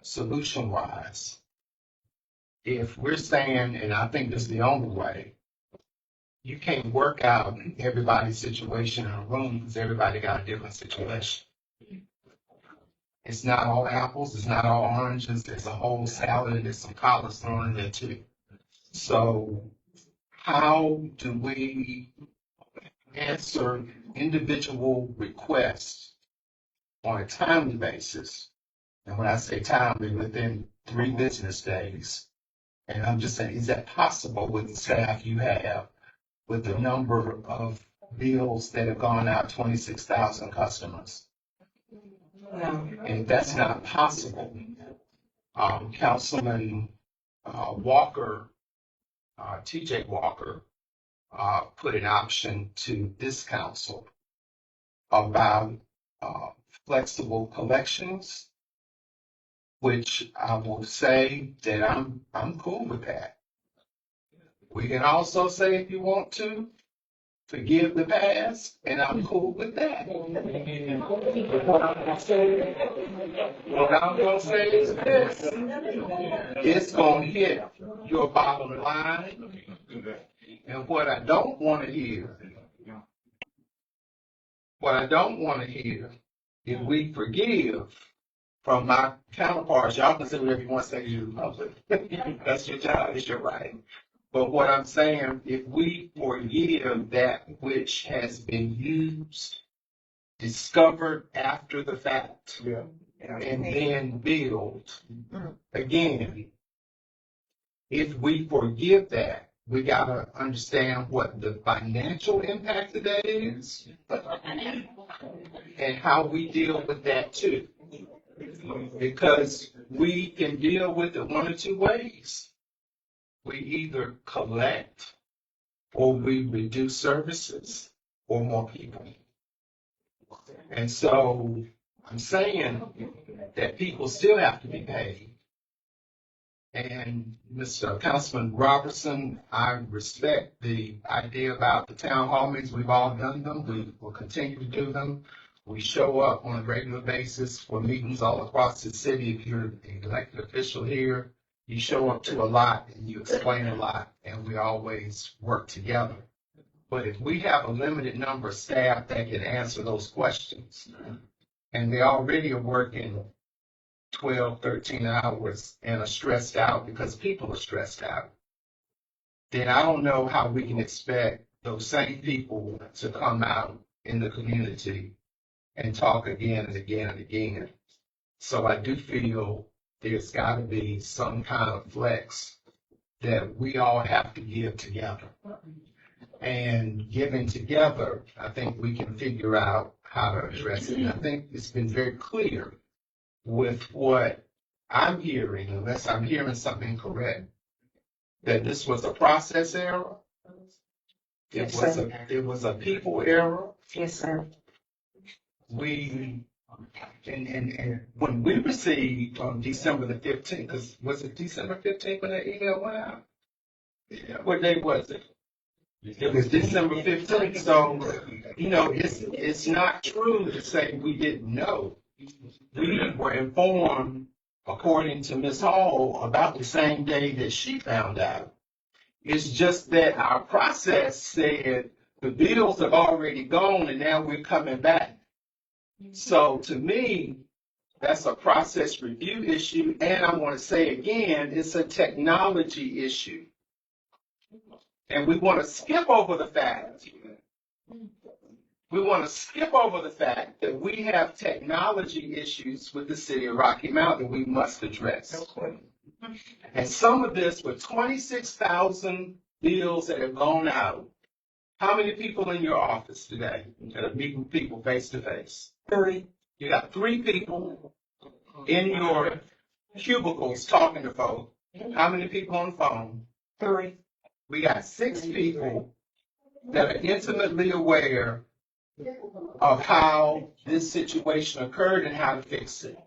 solution-wise, if we're saying, and I think this is the only way, you can't work out everybody's situation in a room because everybody got a different situation. It's not all apples, it's not all oranges, there's a whole salad, there's some collard thrown in there too. So how do we answer individual requests on a timely basis? And when I say timely, within 3 business days. And I'm just saying, is that possible with the staff you have with the number of bills that have gone out, 26,000 customers. No. And that's not possible. Councilman Walker, TJ Walker, put an option to this council about flexible collections, which I will say that I'm cool with that. We can also say, if you want to, forgive the past, and I'm cool with that. What I'm gonna say is this: it's gonna hit your bottom line, and what I don't want to hear, if we forgive from my counterparts, y'all can say whatever you want to say to the public. That's your job, it's your right. But what I'm saying, if we forgive that which has been used, discovered after the fact, and then build, again, if we forgive that, we gotta understand what the financial impact of that is, and how we deal with that too. Because we can deal with it one of two ways. We either collect, or we reduce services, or more people. And so I'm saying that people still have to be paid. And Mr. Councilman Robertson, I respect the idea about the town hall meetings. We've all done them. We will continue to do them. We show up on a regular basis for meetings all across the city. If you're an elected official here, you show up to a lot and you explain a lot, and we always work together. But if we have a limited number of staff that can answer those questions, and they already are working 12, 13 hours and are stressed out because people are stressed out, then I don't know how we can expect those same people to come out in the community and talk again and again and again. So I do feel there's got to be some kind of flex that we all have to give together. And giving together, I think we can figure out how to address it. And I think it's been very clear with what I'm hearing, unless I'm hearing something incorrect, that this was a process error. It was a people error. Yes, sir. And when we received on December the 15th, because was it December 15th when that email went out? What day was it? It was December 15th. So, it's not true to say we didn't know. We were informed, according to Ms. Hall, about the same day that she found out. It's just that our process said the bills have already gone and now we're coming back. So to me, that's a process review issue. And I want to say again, it's a technology issue. And we want to skip over the fact. That we have technology issues with the city of Rocky Mount that we must address. And some of this with 26,000 bills that have gone out. How many people in your office today that are meeting people face to face? 3. You got 3 people in your cubicles talking to folks. How many people on the phone? 3. We got 6 people that are intimately aware of how this situation occurred and how to fix it.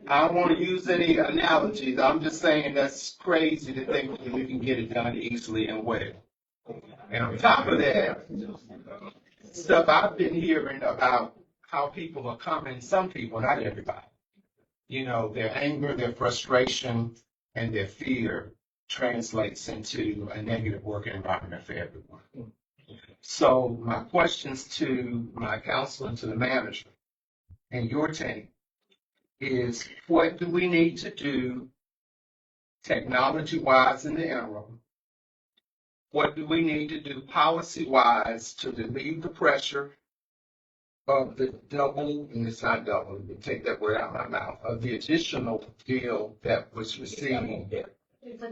I don't want to use any analogies. I'm just saying that's crazy to think that we can get it done easily and well. And on top of that, stuff I've been hearing about how people are coming, some people, not everybody, their anger, their frustration, and their fear translates into a negative work environment for everyone. So my questions to my council and to the manager and your team is, what do we need to do technology-wise in the interim? What do we need to do policy-wise to relieve the pressure of the double, and it's not double, you take that word out of my mouth, of the additional bill that was received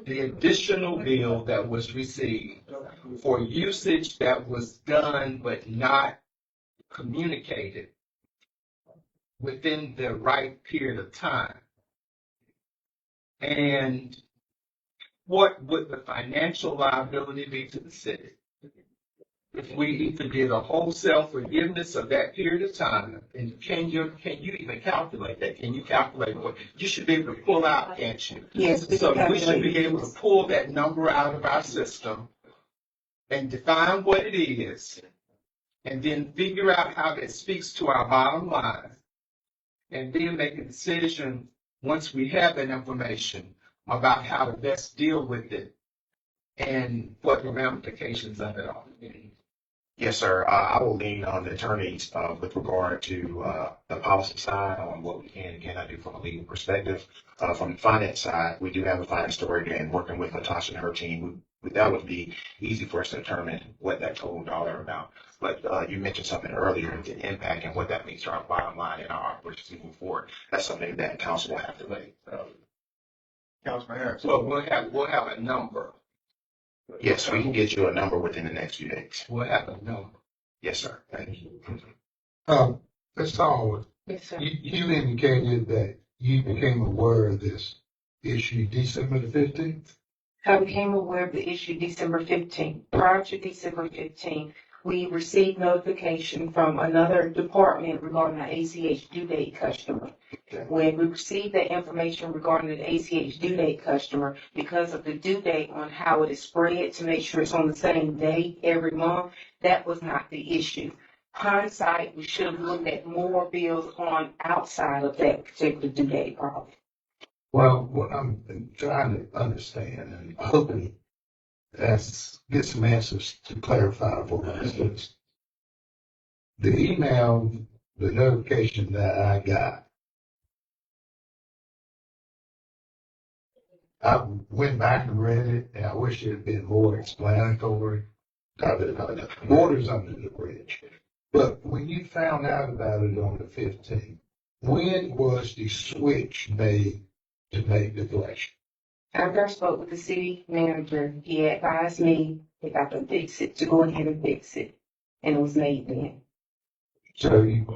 the additional bill that was received for usage that was done but not communicated within the right period of time? And what would the financial liability be to the city if we either did a wholesale forgiveness of that period of time? And can you even calculate that? Can you calculate what you should be able to pull out, can't you? Yes, we So can we should be calculate. able to pull that number out of our system and define what it is, and then figure out how that speaks to our bottom line, and then make a decision once we have that information about how to best deal with it and what the ramifications of it are. Yes, sir. I will lean on the attorneys with regard to the policy side on what we can and cannot do from a legal perspective. From the finance side, we do have a finance director, and working with Natasha and her team, that would be easy for us to determine what that total dollar amount. But you mentioned something earlier, the impact and what that means to our bottom line and our operations moving forward. That's something that council will have to weigh. Councilman Harris. So we'll have a number. Yes, we can get you a number within the next few days. We'll have a number. Yes, sir. Thank you. Ms. Howard, Yes, sir. you indicated that you became aware of this issue December the 15th? I became aware of the issue December 15th. Prior to December 15th, we received notification from another department regarding the ACH due date customer. When we received that information regarding the ACH due date customer, because of the due date on how it is spread to make sure it's on the same day every month, that was not the issue. Hindsight, we should have looked at more bills on outside of that particular due date problem. Well, what I'm trying to understand and hoping that's get some answers to clarify for us is the email, the notification that I got. I went back and read it, and I wish it had been more explanatory. Waters under the bridge. But when you found out about it on the 15th, when was the switch made to make the collection? After I spoke with the city manager, he advised me if I could fix it, to go ahead and fix it. And it was made then. So you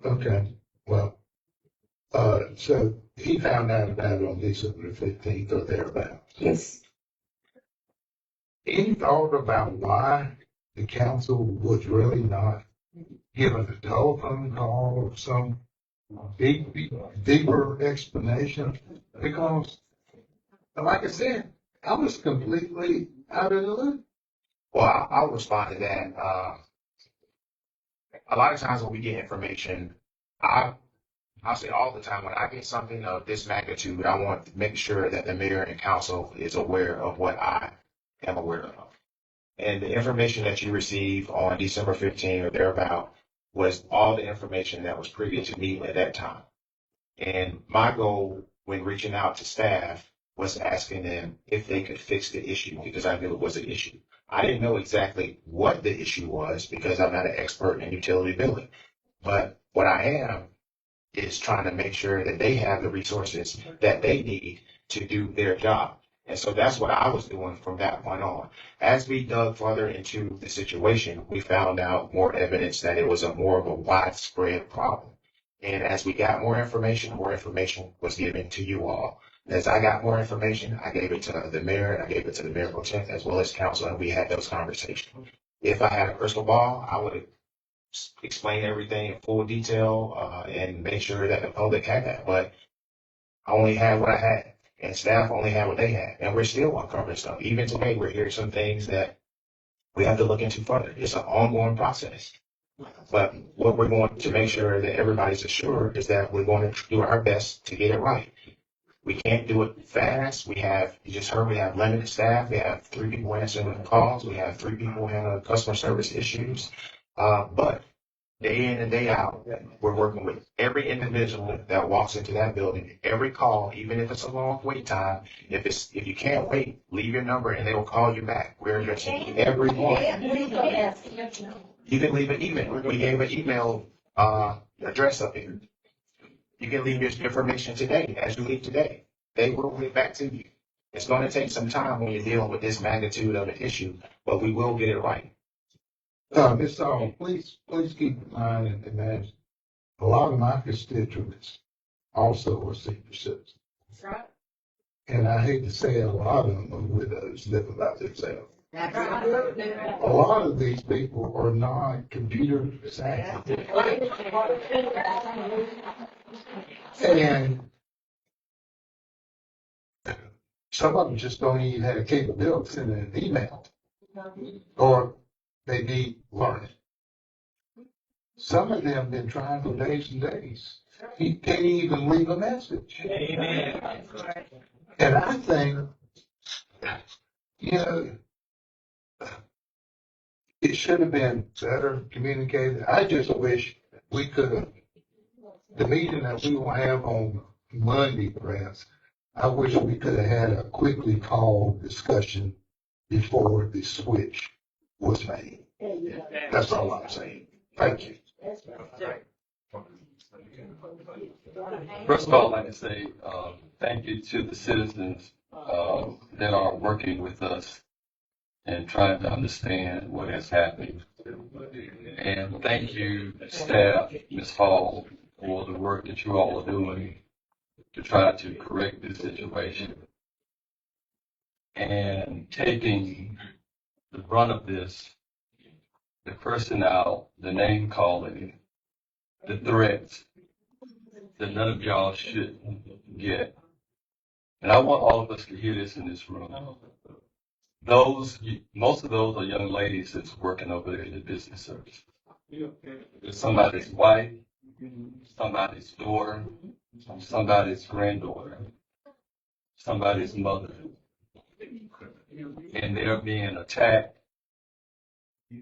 okay, well, so he found out about it on December the 15th or thereabouts. Yes. Any thought about why the council was really not given a telephone call or some deeper explanation? Because, like I said, I was completely out of the loop. Well, I'll respond to that. A lot of times when we get information, I'll say all the time, when I get something of this magnitude, I want to make sure that the mayor and council is aware of what I am aware of. And the information that you received on December 15 or thereabout was all the information that was previous to me at that time. And my goal when reaching out to staff was asking them if they could fix the issue, because I knew it was an issue. I didn't know exactly what the issue was because I'm not an expert in utility billing. But what I am is trying to make sure that they have the resources that they need to do their job. And so that's what I was doing from that point on. As we dug further into the situation, we found out more evidence that it was more of a widespread problem. And as we got more information was given to you all. As I got more information, I gave it to the mayor, and I gave it to the mayor pro tem as well as council, and we had those conversations. If I had a crystal ball, I would have explained everything in full detail and made sure that the public had that. But I only had what I had, and staff only had what they had, and we're still uncovering stuff. Even today, we're hearing some things that we have to look into further. It's an ongoing process. But what we're going to make sure that everybody's assured is that we're going to do our best to get it right. We can't do it fast. You just heard we have limited staff. We have 3 people answering calls. We have 3 people handling customer service issues. But day in and day out, we're working with every individual that walks into that building. Every call, even if it's a long wait time, if you can't wait, leave your number and they will call you back. We're addressing every one. You can leave an email. We gave an email address up here. You can leave your information today, as you leave today. They will get back to you. It's going to take some time when you're dealing with this magnitude of an issue, but we will get it right. Ms. Saul, please keep in mind and imagine, a lot of my constituents also are senior citizens. That's right. And I hate to say it, a lot of them are widows living by themselves. That's right. A lot of these people are not computer savvy. And some of them just don't even have the capability of sending an email, or they need learning. Some of them been trying for days and days. He can't even leave a message. Amen. And I think, you know, it should have been better communicated. I just wish we could have, the meeting that we will have on Monday, perhaps, I wish we could have had a quickly called discussion before the switch was made. That's all I'm saying. Thank you. First of all, I'd like to say thank you to the citizens that are working with us and trying to understand what has happened. And thank you, staff, Ms. Hall, for the work that you all are doing to try to correct this situation. And taking the brunt of this, the personnel, the name calling, the threats that none of y'all should get. And I want all of us to hear this in this room. Most of those are young ladies that's working over there in the business service. It's somebody's wife, somebody's daughter, somebody's granddaughter, somebody's mother. And they're being attacked.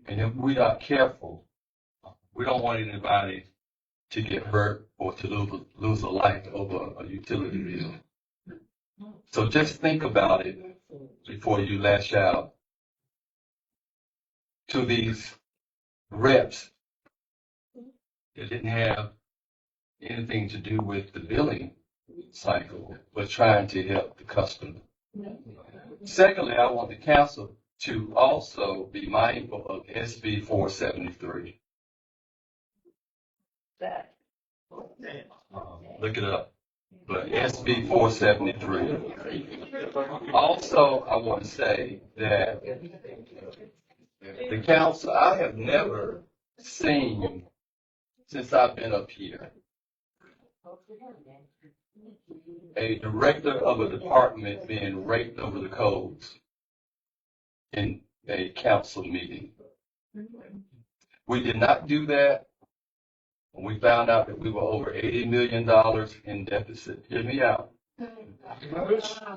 And if we're not careful, we don't want anybody to get hurt or to lose a life over a utility bill. So just think about it before you lash out to these reps that didn't have anything to do with the billing cycle, but trying to help the customer. Secondly, I want the council to also be mindful of SB 473. Look it up. But SB 473. Also, I want to say that the council, I have never seen, since I've been up here, a director of a department being raked over the coals in a council meeting. We did not do that. We found out that we were over $80 million in deficit. Hear me out.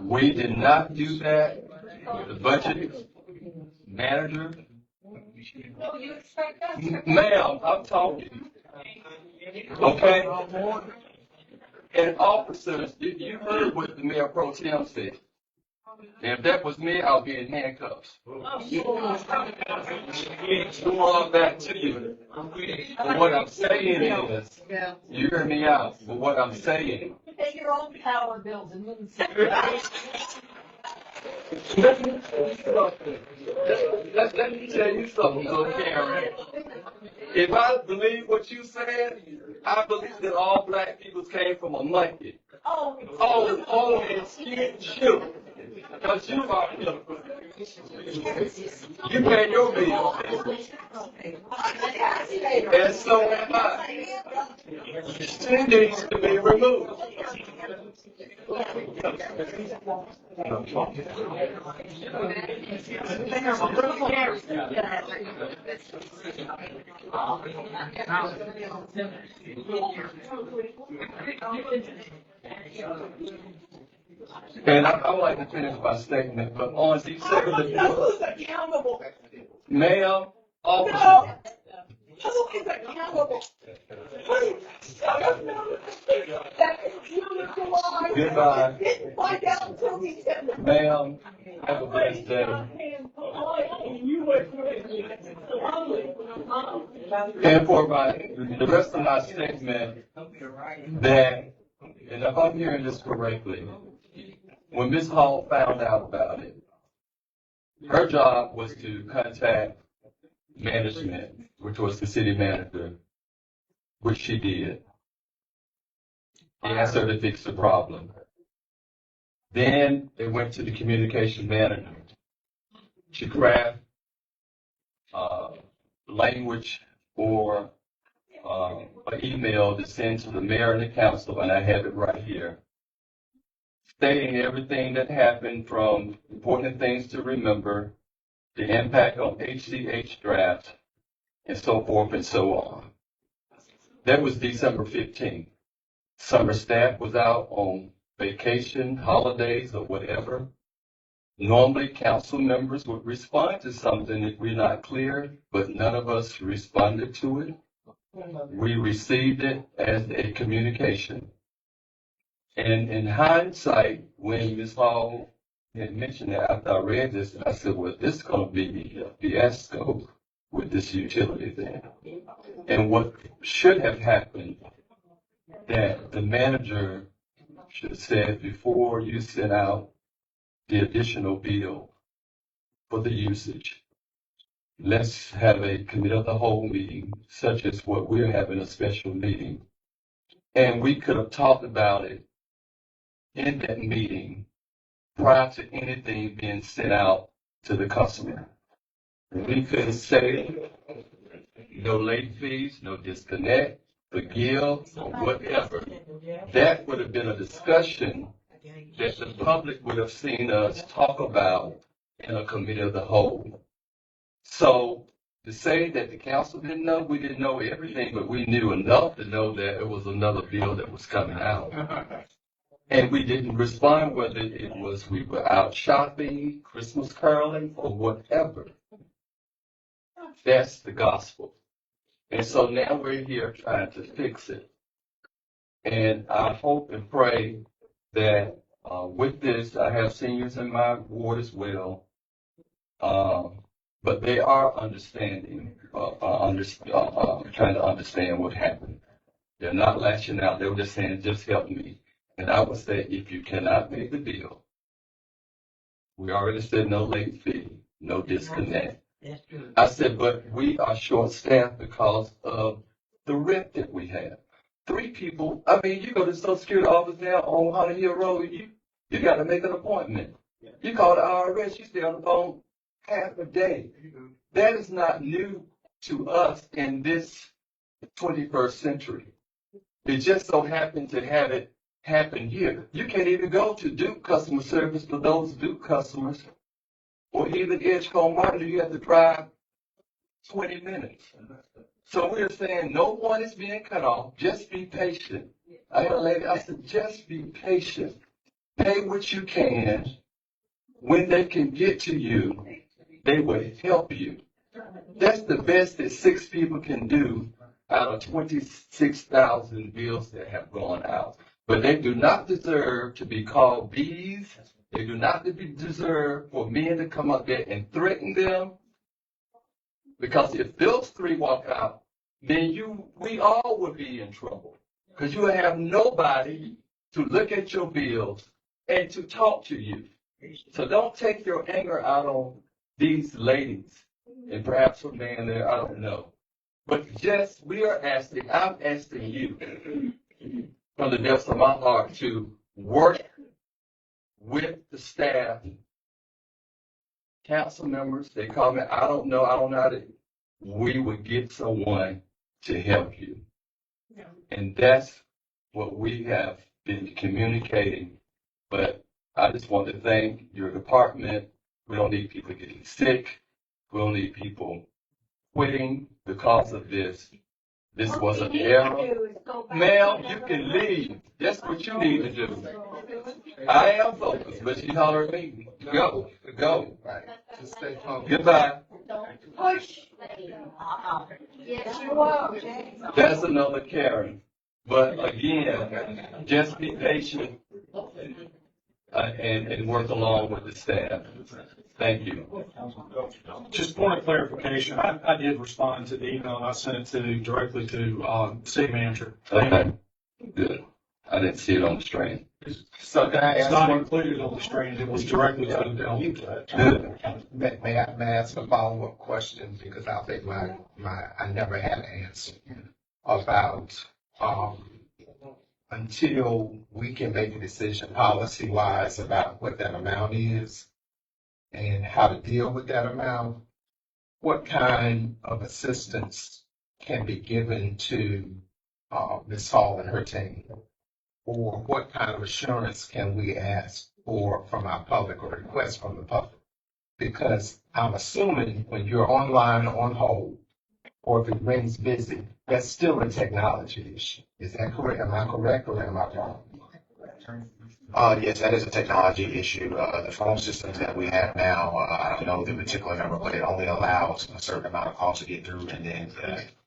We did not do that. The budget manager. Ma'am, I'm talking. Okay? And officers, you heard what the mayor pro tem said. If that was me, I'll be in handcuffs. Go on back to you. But what I'm saying is, you hear me out. But what I'm saying. Take your own power bills and let me tell you something, though, Karen. If I believe what you said, I believe that all black people came from a monkey. Oh, it's you. Because you are hypocrite. You pay your bills. And so am I. She needs to be removed. And I would like to finish my statement, but on the second, ma'am, officer. Who is accountable? Goodbye. Find out until December. Ma'am, have a blessed day. And for the rest of my statement, that, and if I'm hearing this correctly, when Ms. Hall found out about it, her job was to contact management, which was the city manager, which she did. He asked her to fix the problem. Then they went to the communication manager. She crafted language or an email to send to the mayor and the council, and I have it right here, stating everything that happened from important things to remember, the impact on HCH draft, and so forth and so on. That was December 15th. Summer staff was out on vacation, holidays, or whatever. Normally, council members would respond to something if we're not clear, but none of us responded to it. We received it as a communication. And in hindsight, when Ms. Hall had mentioned that after I read this, I said, well, this is going to be a fiasco with this utility thing. And what should have happened, that the manager should have said before you sent out the additional bill for the usage, let's have a committee of the whole meeting, such as what we're having, a special meeting. And we could have talked about it in that meeting prior to anything being sent out to the customer. We could say no late fees, no disconnect, forgive, or whatever. That would have been a discussion that the public would have seen us talk about in a committee of the whole. So to say that the council didn't know, we didn't know everything, but we knew enough to know that it was another bill that was coming out. And we didn't respond whether it was we were out shopping, Christmas caroling, or whatever. That's the gospel. And so now we're here trying to fix it. And I hope and pray that with this, I have seniors in my ward as well, but they are understanding, trying to understand what happened. They're not lashing out. They were just saying, just help me. And I would say, if you cannot pay the bill, we already said no late fee, no disconnect. I said, but we are short-staffed because of the rent that we have. 3 people, I mean, you go to the Social Security office now on Hunter Hill Road, you got to make an appointment. You call the IRS, you stay on the phone half a day. That is not new to us in this 21st century. It just so happened to have it happen here. You can't even go to Duke customer service for those Duke customers, or even Edgecombe Martin, you have to drive 20 minutes. So we're saying no one is being cut off. Just be patient. I had a lady, I said, just be patient. Pay what you can. When they can get to you, they will help you. That's the best that 6 people can do out of 26,000 bills that have gone out. But they do not deserve to be called bees. They do not deserve for men to come up there and threaten them. Because if those 3 walk out, then we all would be in trouble. Because you have nobody to look at your bills and to talk to you. So don't take your anger out on these ladies and perhaps a man there, I don't know. But just, I'm asking you from the depths of my heart to work with the staff, council members. They call me, I don't know how to, we would get someone to help you. And that's what we have been communicating. But I just want to thank your department. We don't need people getting sick. We don't need people quitting because of this. This was an error. Ma'am, you can leave. That's what you need to do. I am focused, but you holler at me. Go. Just stay focused. Goodbye. Push. Yes, you are. That's another Karen. But again, just be patient and work along with the staff. Thank you. Just point of clarification, I did respond to the email, and I sent it directly to city manager. Okay, good. I didn't see it on the screen. So can I It's ask not one? included on the screen, it was directly to the bill. May I ask a follow-up question, because I think I never had an answer about, until we can make a decision policy-wise about what that amount is and how to deal with that amount, what kind of assistance can be given to, Ms. Hall and her team? Or what kind of assurance can we ask for from our public or request from the public? Because I'm assuming when you're online or on hold, or if it rings busy, that's still a technology issue. Is that correct? Am I correct or am I wrong? Yes, that is a technology issue. The phone systems that we have now, I don't know the particular number, but it only allows a certain amount of calls to get through. And then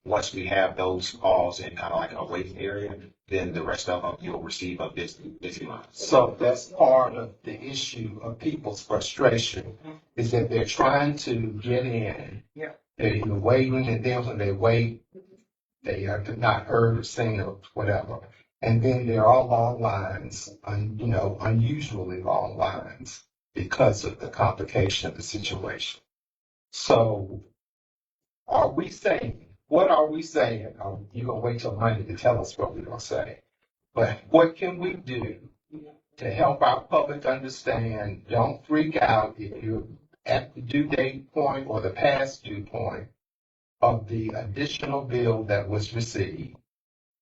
once we have those calls in kind of like a waiting area, then the rest of them you'll receive a busy line. So that's part of the issue of people's frustration, is that they're trying to get in. Yeah. They're either waiting, and then when they wait, they are not heard or seen or whatever. And then there are long lines, unusually long lines, because of the complication of the situation. So what are we saying? You're going to wait till Monday to tell us what we're going to say. But what can we do to help our public understand? Don't freak out if you're at the due date point or the past due point of the additional bill that was received.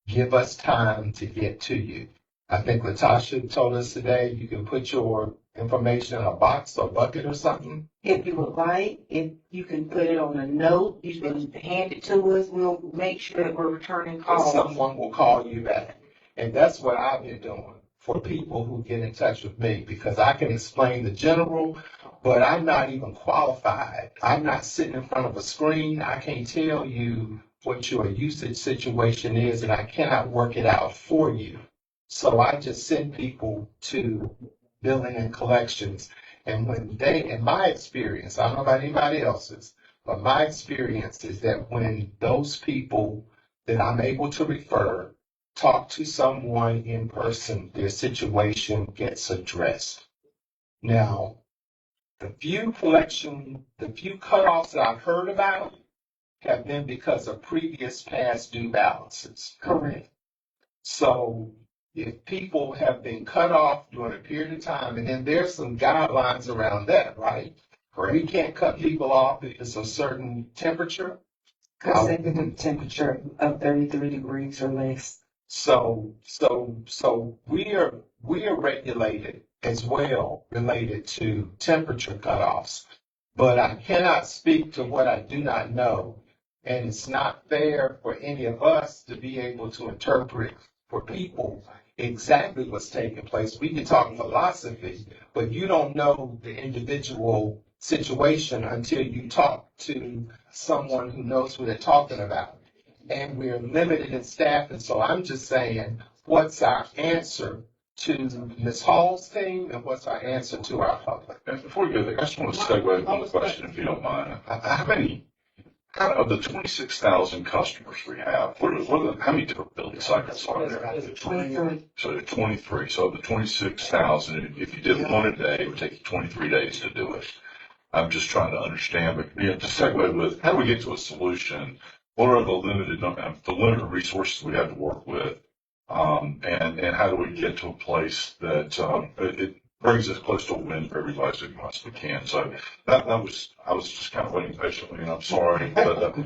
Give us time to get to you. I think Latasha told us today you can put your information in a box or bucket or something. If you would like, if you can put it on a note, you can hand it to us. We'll make sure that we're returning calls. Someone will call you back. And that's what I've been doing for people who get in touch with me, because I can explain the general, but I'm not even qualified. I'm not sitting in front of a screen. I can't tell you what your usage situation is, and I cannot work it out for you. So I just send people to billing and collections. And in my experience, I don't know about anybody else's, but my experience is that when those people that I'm able to refer talk to someone in person, their situation gets addressed. Now, the few cutoffs that I've heard about have been because of previous past due balances. Correct. So if people have been cut off during a period of time, and then there's some guidelines around that, right? Correct. We can't cut people off if it's a certain temperature. Because they can do temperature of 33 degrees or less. So we are regulated as well, related to temperature cutoffs. But I cannot speak to what I do not know. And it's not fair for any of us to be able to interpret for people exactly what's taking place. We can talk philosophy, but you don't know the individual situation until you talk to someone who knows what they're talking about. And we're limited in staff, and so I'm just saying, what's our answer to Ms. Hall's team, and what's our answer to our public? And before we go there, I just want to segue on the question, if you don't mind. How of the 26,000 customers we have, how many different billing cycles are there? 23. So there are 23. So of the 26,000, if you did one a day, it would take you 23 days to do it. I'm just trying to understand, but to segue with, how do we get to a solution? What are the limited resources we have to work with? And how do we get to a place that it brings us close to a win for everybody as we possibly can? So I was just kind of waiting patiently, and I'm sorry, but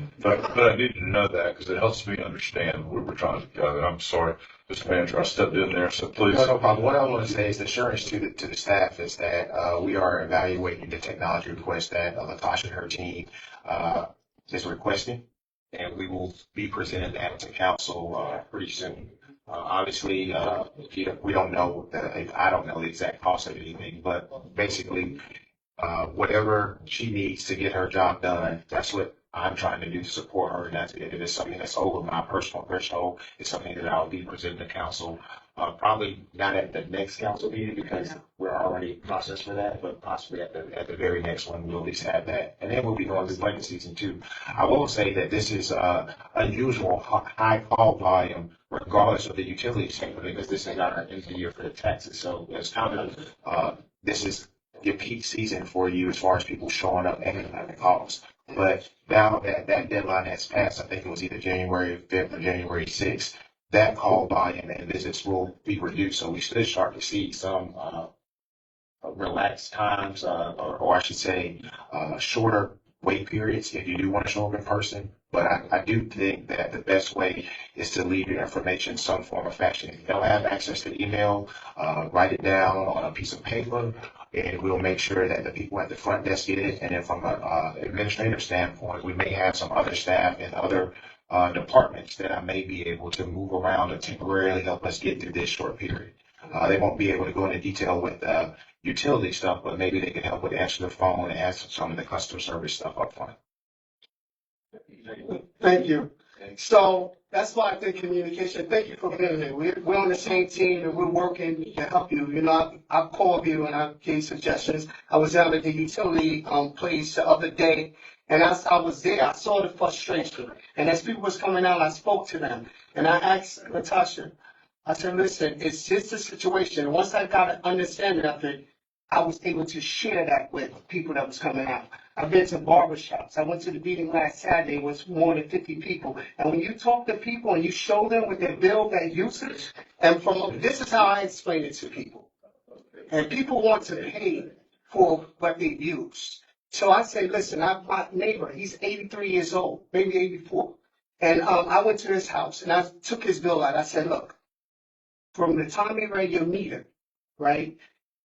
I needed to know that because it helps me understand where we're trying to go. And I'm sorry, Mr. Manager, I stepped in there, so please. No problem. What I want to say is the assurance to the staff is that we are evaluating the technology request that Latasha and her team is requesting, and we will be presenting that to council pretty soon. Obviously, we don't know, I don't know the exact cost of anything, but basically, whatever she needs to get her job done, that's what I'm trying to do to support her. And if it's something that's over my personal threshold, it's something that I'll be presenting to council. Probably not at the next council meeting because we're already processed for that, but possibly at the very next one, we'll at least have that. And then we'll be going through budget season too. I will say that this is unusual high call volume. We're regardless of the utility sector, because this is not our end of the year for the taxes. So it's kind of, this is your peak season for you as far as people showing up and having calls. But now that that deadline has passed, I think it was either January 5th or January 6th, that call volume and visits will be reduced. So we should start to see some relaxed times, or I should say, shorter wait periods if you do want to show up in person. But I do think that the best way is to leave your information in some form or fashion. If you don't have access to email, write it down on a piece of paper, and we'll make sure that the people at the front desk get it. And then from an administrative standpoint, we may have some other staff in other departments that I may be able to move around to temporarily help us get through this short period. They won't be able to go into detail with utility stuff, but maybe they can help with answer the phone and answer some of the customer service stuff up front. Thank you. So that's why I think communication, thank you for being here. We're on the same team and we're working to help you. You know, I've called you and I gave suggestions. I was out at the utility place the other day, and as I was there, I saw the frustration. And as people was coming out, I spoke to them. And I asked Natasha, I said, listen, it's just a situation. Once I got an understanding of it, I was able to share that with people that was coming out. I've been to barbershops. I went to the meeting last Saturday with more than 50 people. And when you talk to people and you show them with their bill, that usage, and this is how I explain it to people. And people want to pay for what they use. So I say, listen, my neighbor, he's 83 years old, maybe 84. And I went to his house and I took his bill out. I said, look, from the time he read your meter, right?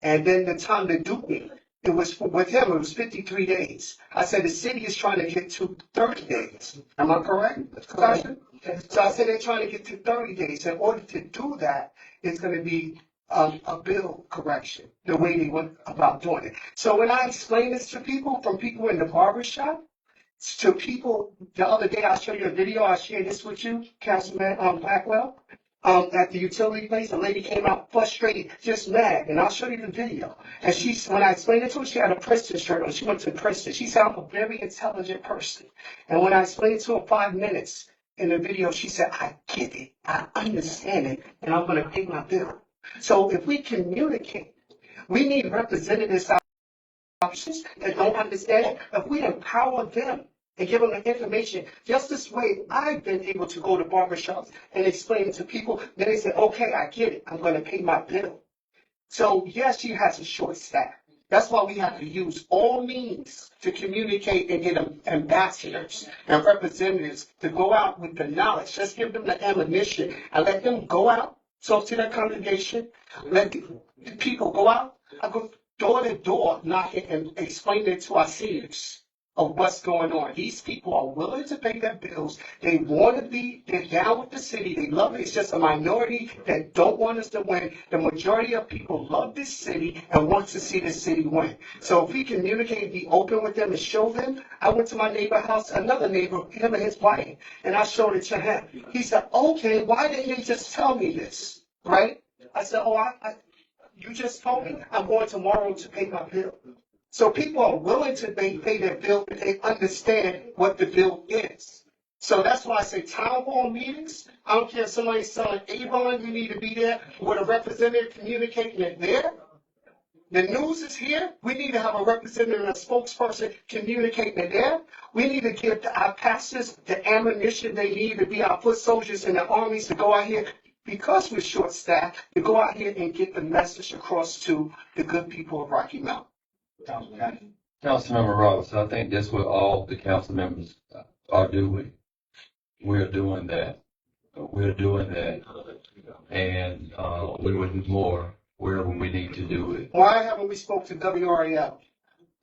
And then the time to do it, it was with him, it was 53 days. I said, the city is trying to get to 30 days. Am I correct? Sasha? So I said, they're trying to get to 30 days. In order to do that, it's going to be a bill correction, the way they went about doing it. So when I explain this to people, from people in the barbershop, to people, the other day, I'll show you a video, I'll share this with you, Councilman Blackwell. At the utility place, a lady came out frustrated, just mad, and I'll show you the video. And when I explained it to her, she had a Princeton shirt on. She went to Princeton. She sounded a very intelligent person. And when I explained it to her 5 minutes in the video, she said, I get it, I understand it, and I'm going to pay my bill. So if we communicate, we need representatives options that don't understand it. If we empower them and give them the information, just this way I've been able to go to barbershops and explain it to people. Then they say, okay, I get it. I'm going to pay my bill. So yes, she has a short staff. That's why we have to use all means to communicate and get ambassadors and representatives to go out with the knowledge. Just give them the ammunition and let them go out, talk to their congregation, let the people go out. I go door to door knocking and explain it to our seniors of what's going on. These people are willing to pay their bills. They want to be, they're down with the city. They love it. It's just a minority that don't want us to win. The majority of people love this city and want to see the city win. So if we communicate and be open with them and show them, I went to my neighbor's house, another neighbor, him and his wife, and I showed it to him. He said, okay, why didn't you just tell me this? Right? I said, you just told me I'm going tomorrow to pay my bill. So people are willing to pay their bill if they understand what the bill is. So that's why I say town hall meetings. I don't care if somebody's selling Avon, you need to be there with a representative communicating it there. The news is here. We need to have a representative and a spokesperson communicating it there. We need to give our pastors the ammunition they need to be our foot soldiers in the armies to go out here, because we're short staffed, to go out here and get the message across to the good people of Rocky Mount. Councilmember Roberts, I think that's what all the council members are doing. We're doing that. We're doing that. And we would do more wherever we need to do it. Why haven't we spoke to WRAL?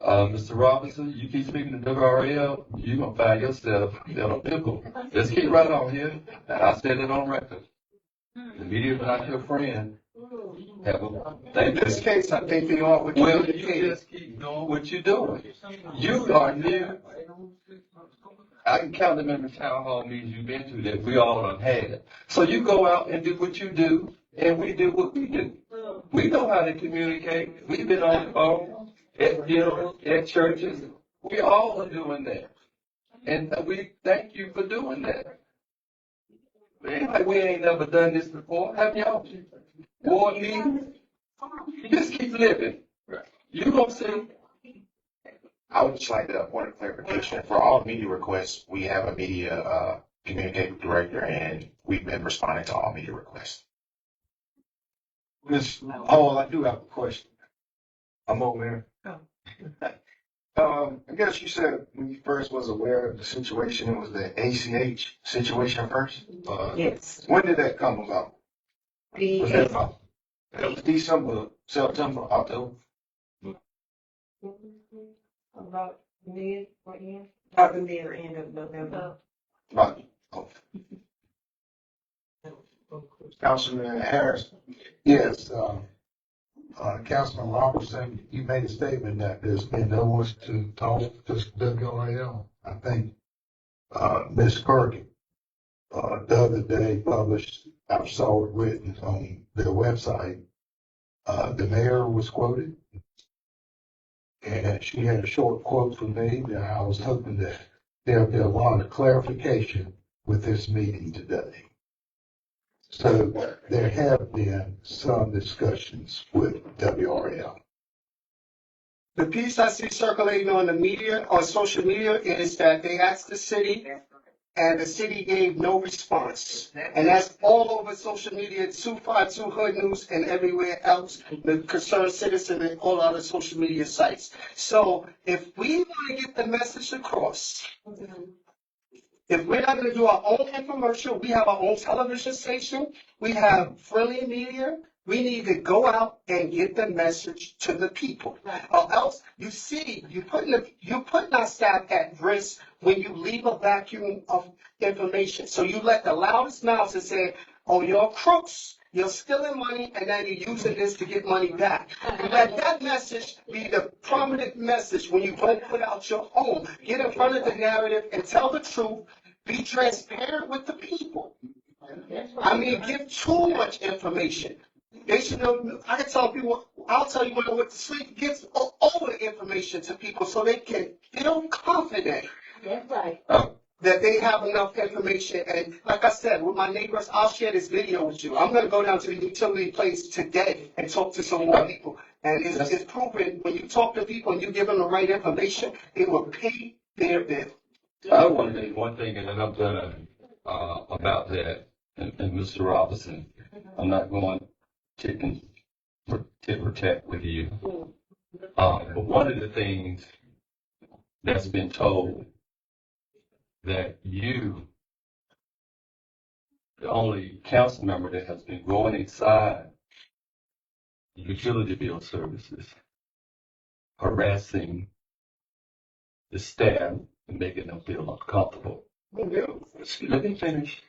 Mr. Robinson, you keep speaking to WRAL, you're going to find yourself in a pickle. Let's keep right on here. And I said it on record. The media is not your friend. In this case, I think they are. Well, you just keep doing what you're doing. You are new. I can count the number of town hall meetings you've been to that we all have had. So you go out and do what you do, and we do what we do. We know how to communicate. We've been on the phone, at dinners, at churches. We all are doing that. And we thank you for doing that. It ain't like we ain't never done this before. Have y'all? Ward meetings? Just keep living. You gonna see. I would just like to point of clarification. For all media requests, we have a media communicative director, and we've been responding to all media requests. Ms. Hall, I do have a question. I'm over here. I guess you said when you first was aware of the situation, it was the ACH situation first? Yes. When did that come about? Was that The, that was December, September, October? about mid, what year? About the near end of November. Right. Councilman Harris. Yes, Councilman Robertson, you made a statement that there's been no one to talk to WRL. I think, Ms. Kirk, the other day published, I saw it written on their website. The mayor was quoted, and she had a short quote from me that I was hoping that there'll be a lot of clarification with this meeting today. So there have been some discussions with WRL. The piece I see circulating on the media, on social media, is that they asked the city and the city gave no response. And that's all over social media, 252 Hood News and everywhere else, the Concerned Citizen and all other social media sites. So if we want to get the message across, if we're not going to do our own infomercial, we have our own television station, we have friendly media, we need to go out and get the message to the people. Or else, you see, you're putting our staff at risk when you leave a vacuum of information. So you let the loudest mouths that say, oh, you're crooks, you're stealing money, and then you're using this to get money back. And let that message be the prominent message when you don't put out your own. Get in front of the narrative and tell the truth. Be transparent with the people. I mean, give too much information. They should know. I can tell people, I'll tell you when I went to sleep, give all the information to people so they can feel confident. That's right. That they have enough information. And like I said, with my neighbors, I'll share this video with you. I'm going to go down to the utility place today and talk to some more people. And it's proven when you talk to people and you give them the right information, it will pay their bill. I want to make one thing, and then I'm done about that. And Mr. Robinson, I'm not going tit for tat with you. But one of the things that's been told that you, the only council member that has been going inside utility bill services, harassing the staff and making them feel uncomfortable. Let me finish.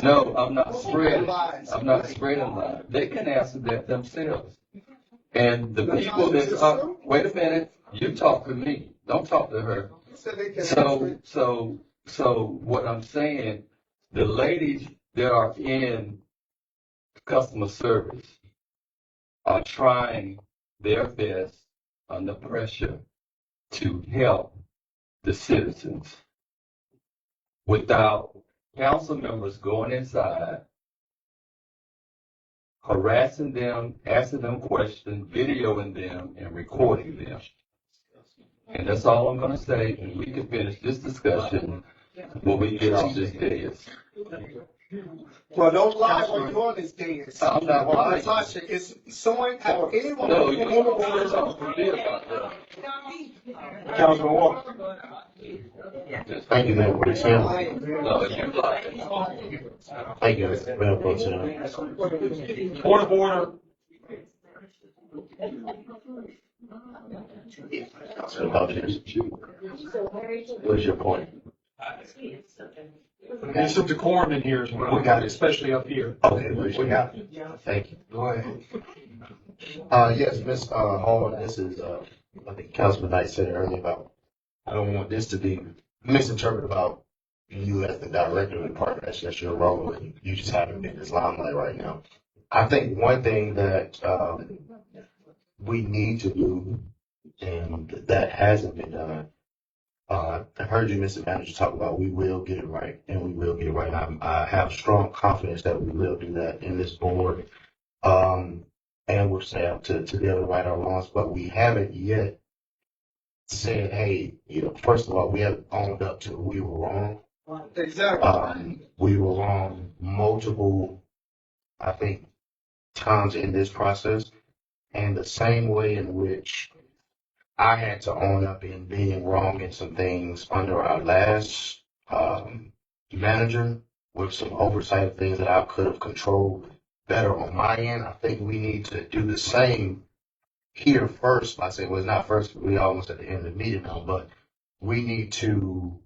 No, I'm not spreading. I'm not spreading lies. They can answer that themselves. And the people that wait a minute, you talk to me. Don't talk to her. So what I'm saying, the ladies that are in customer service are trying their best under pressure to help the citizens without council members going inside, harassing them, asking them questions, videoing them, and recording them. And that's all I'm going to say, and we can finish this discussion when we get off this dais. Well, don't lie when you're on this dais. I'm not lying. Natasha, is someone, anyone? No, you don't want to talk to me about that. Councilman Walker. Thank you, Mayor Pro Tem. No, you lying. Thank you, Mayor Pro Tem. Point of order. Councilman Hutchins. What is your point? There's some decorum in here, We got it. especially up here. Okay, we got it. Thank you. Go ahead. Yes, Ms. Hall, this is, I think Councilman Knight said it earlier about, I don't want this to be misinterpreted about you as the director of the department. That's your role, and you just haven't been in this limelight right now. I think one thing that we need to do, and that hasn't been done, I heard you, Mr. Manager, talk about we will get it right, and we will get it right. I have strong confidence that we will do that in this board, and with staff to be able to right our wrongs, but we haven't yet said, hey, first of all, we haven't owned up to we were wrong. Exactly. We were wrong multiple, I think, times in this process, and the same way in which I had to own up in being wrong in some things under our last manager with some oversight of things that I could have controlled better on my end. I think we need to do the same here first. I say, well, it's not first, we almost at the end of the meeting now, but we need to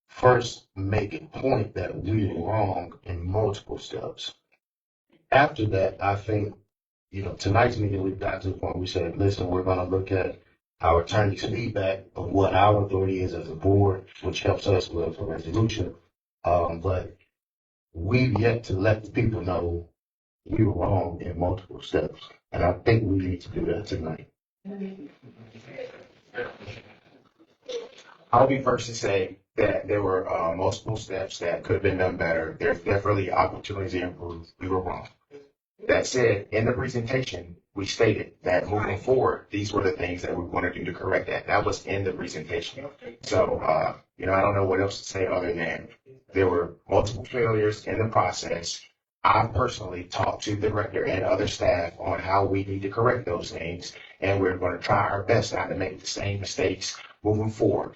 first make a point that we were wrong in multiple steps. After that, I think, tonight's meeting, we've got to the point where we said, listen, we're going to look at our attorney's feedback of what our authority is as a board, which helps us with a resolution. But we've yet to let the people know we were wrong in multiple steps. And I think we need to do that tonight. I'll be first to say that there were multiple steps that could have been done better. There's definitely opportunities to improve. We were wrong. That said, in the presentation, we stated that moving forward, these were the things that we want to do to correct that. That was in the presentation. So, I don't know what else to say other than there were multiple failures in the process. I personally talked to the director and other staff on how we need to correct those things, and we're going to try our best not to make the same mistakes moving forward.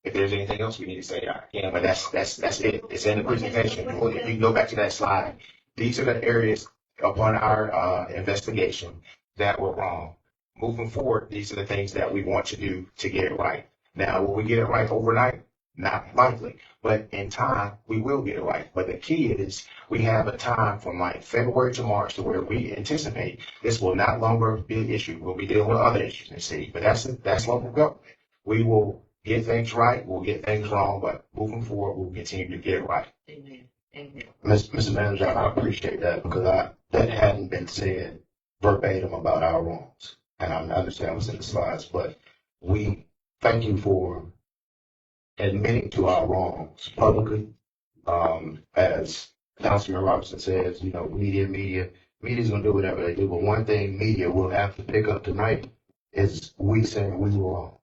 If there's anything else we need to say, I can, but that's it. It's in the presentation. If you can go back to that slide, these are the areas upon our investigation that were wrong. Moving forward, these are the things that we want to do to get it right. Now, will we get it right overnight? Not likely, but in time, we will get it right. But the key is we have a time from like February to March to where we anticipate this will not longer be an issue. We'll be dealing with other issues in the city, but that's local government. We will get things right, we'll get things wrong, but moving forward, we'll continue to get it right. Mr. Manager, I appreciate that because that hadn't been said verbatim about our wrongs. And I understand what's in the slides, but we thank you for admitting to our wrongs publicly. As Councilman Robertson says, media's gonna do whatever they do, but one thing media will have to pick up tonight is we saying we were wrong.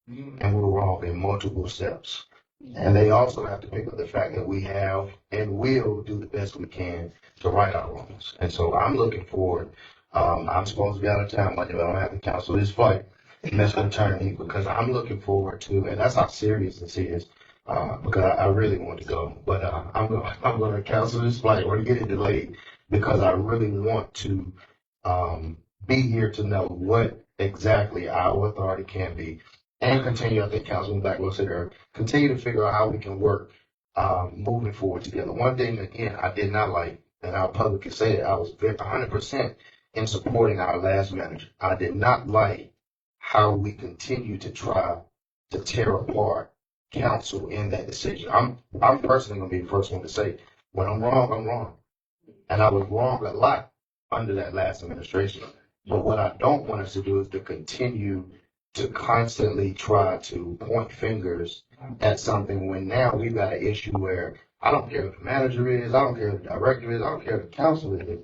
And we were wrong in multiple steps. And they also have to pick up the fact that we have and will do the best we can to right our wrongs. And so I'm looking forward. I'm supposed to be out of town Monday, but I don't have to cancel this flight. And that's going to turn me because I'm looking forward to, and that's how serious this is, because I really want to go. But I'm going to cancel this flight or get it delayed because I really want to be here to know what exactly our authority can be. And continue, I think Councilman Blackwell said earlier, continue to figure out how we can work moving forward together. One thing, again, I did not like, and I'll publicly say it, I was 100% in supporting our last manager. I did not like how we continue to try to tear apart council in that decision. I'm personally going to be the first one to say, when I'm wrong, I'm wrong. And I was wrong a lot under that last administration. But what I don't want us to do is to continue to constantly try to point fingers at something when now we've got an issue where I don't care who the manager is, I don't care who the director is, I don't care who the council is.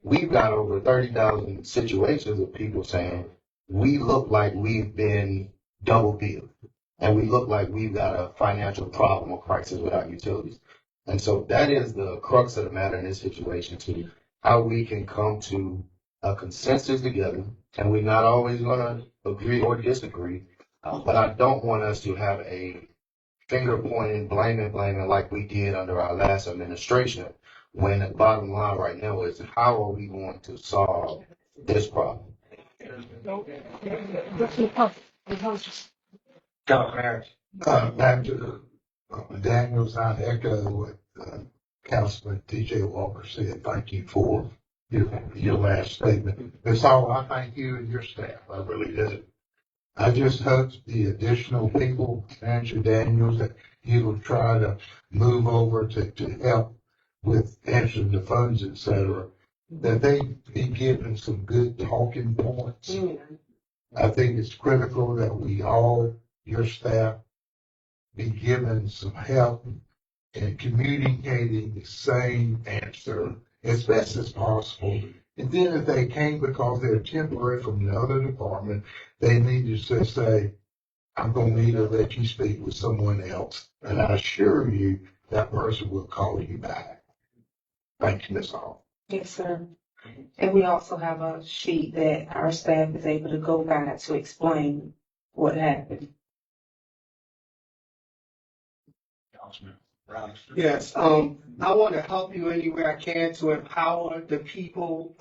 We've got over 30,000 situations of people saying we look like we've been double billed and we look like we've got a financial problem or crisis with our utilities. And so that is the crux of the matter in this situation too, how we can come to a consensus together, and we're not always going to agree or disagree, but I don't want us to have a finger pointing, blaming like we did under our last administration, when the bottom line right now is how are we going to solve this problem? Back to Daniels, I echo what Councilman T.J. Walker said. Thank you for your last statement. Ms. Hall, I thank you and your staff. I really did. I just hope the additional people, Manager Daniels, that you will try to move over to help with answering the phones, et cetera, that they be given some good talking points I think it's critical that we all, your staff, be given some help in communicating the same answer as best as possible. And then if they can't because they're temporary from the other department, they need to just say, I'm going to need to let you speak with someone else. And I assure you that person will call you back. Thank you, Ms. Hall. Yes, sir. And we also have a sheet that our staff is able to go by to explain what happened. Yes, I want to help you anywhere I can to empower the people,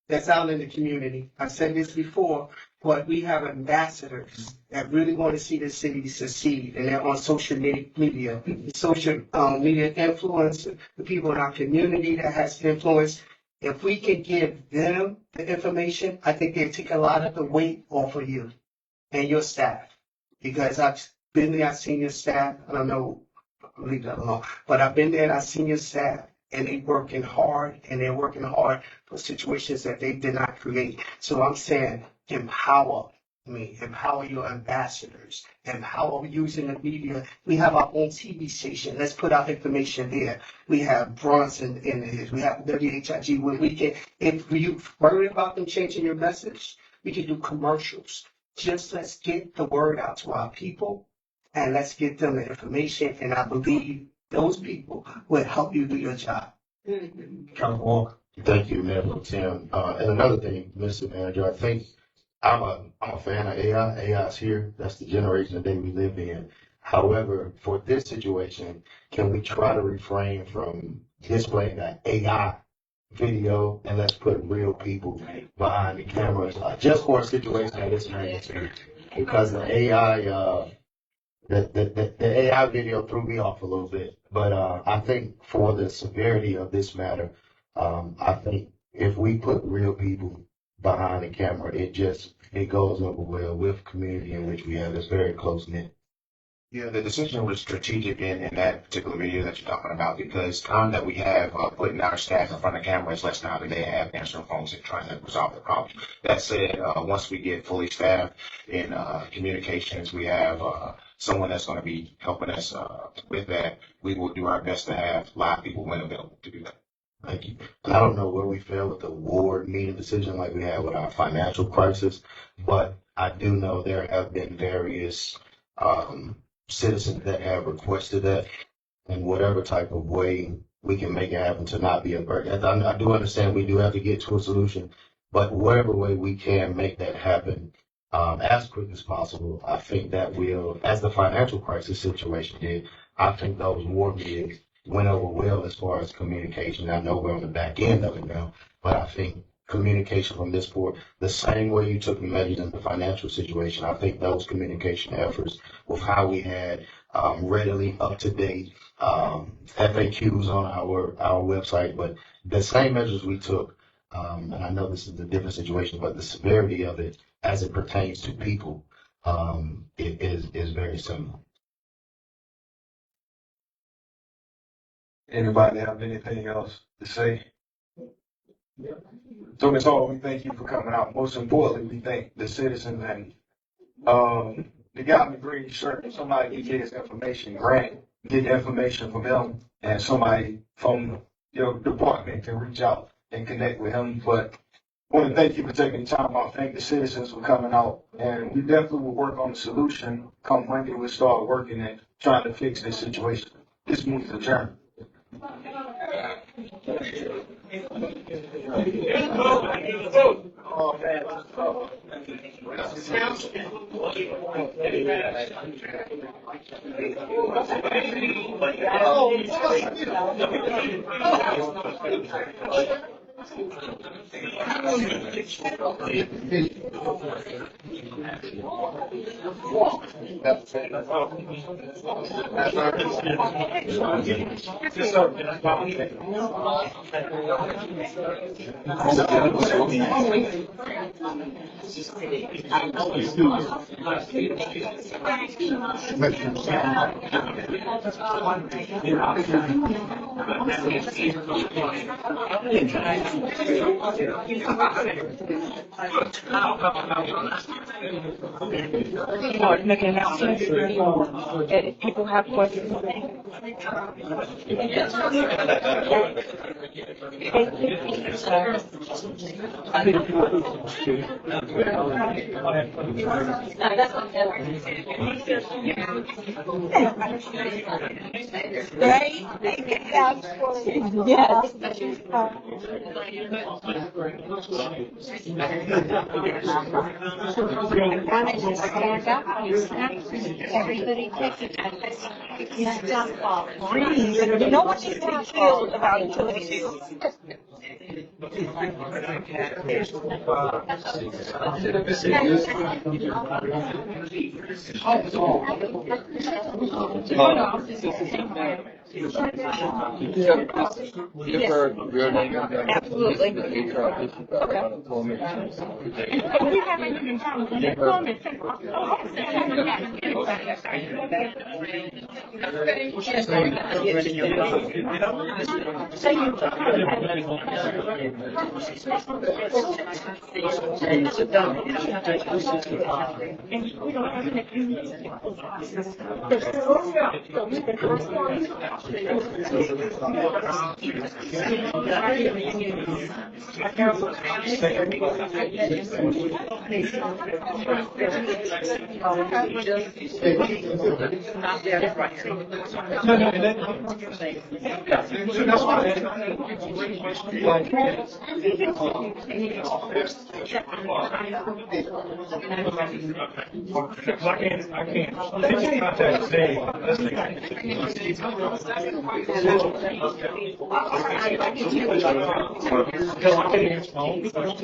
that's out in the community. I've said this before, but we have ambassadors that really want to see the city succeed, and they're on social media, social media influence, the people in our community that has influence. If we can give them the information, I think they take a lot of the weight off of you and your staff. Because I've been there, I've seen your staff, I don't know, leave that alone, but I've been there and I've seen your staff, and they're working hard for situations that they did not create. So I'm saying, empower me, empower your ambassadors, empower using the media. We have our own TV station. Let's put our information there. We have Bronson in it. We have WHIG where we can, if you worried about them changing your message, we can do commercials. Just let's get the word out to our people and let's get them the information. And I believe those people will help you do your job. Councilman Walker. Thank you, Mayor Pro Tem. And another thing, Mr. Manager, I think I'm a fan of AI. AI is here. That's the generation that we live in. However, for this situation, can we try to refrain from displaying that AI video and let's put real people behind the cameras, just for a situation of this magnitude? Because the AI, the AI video threw me off a little bit. But I think for the severity of this matter, I think if we put real people behind the camera, it goes over well with community in which we have. It's very close knit. Yeah, the decision was strategic in that particular video that you're talking about, because time that we have putting our staff in front of cameras less time that they have answering phones and trying to resolve the problem. That said, once we get fully staffed in communications, we have someone that's going to be helping us with that. We will do our best to have live people when available to do that. Thank you. And I don't know where we fell with the ward meeting decision like we had with our financial crisis, but I do know there have been various citizens that have requested that in whatever type of way we can make it happen to not be a burden. I do understand we do have to get to a solution, but whatever way we can make that happen as quick as possible, I think that will, as the financial crisis situation did, I think those ward meetings went over well as far as communication. I know we're on the back end of it now, but I think communication from this board, the same way you took measures in the financial situation, I think those communication efforts with how we had readily up-to-date FAQs on our website, but the same measures we took, and I know this is a different situation, but the severity of it as it pertains to people is very similar. Anybody have anything else to say? So, Ms. Hall, we thank you for coming out. Most importantly, we thank the citizens and the guy in the green shirt. Somebody can get his information, Grant, get the information from him, and somebody from your department can reach out and connect with him. But I want to thank you for taking the time out. Thank the citizens for coming out. And we definitely will work on the solution. Come Monday, we'll start working and trying to fix this situation. This meeting's adjourned. Oh, Make an announcement if people have questions. Everybody takes it. You know what you feel about utilities? Absolutely.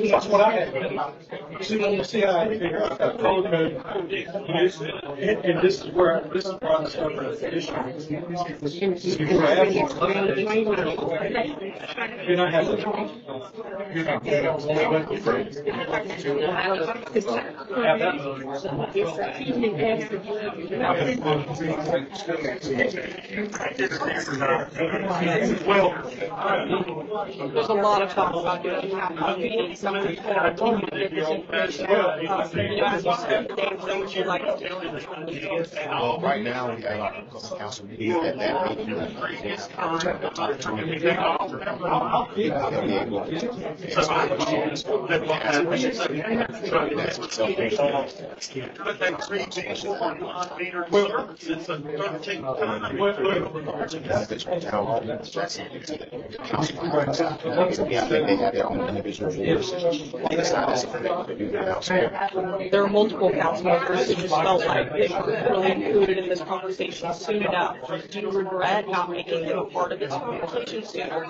That's what I had. See how I figure out that code code, and this is where I discovered the issue. Before I have one, you're not having you're not getting all the way back to friends. Well, there's a lot of talk about doing something. Well, right now, we have a council meeting at that meeting. There are multiple council members who just felt like they weren't really included in this conversation soon enough. Do you regret not making them a part of this conversation sooner?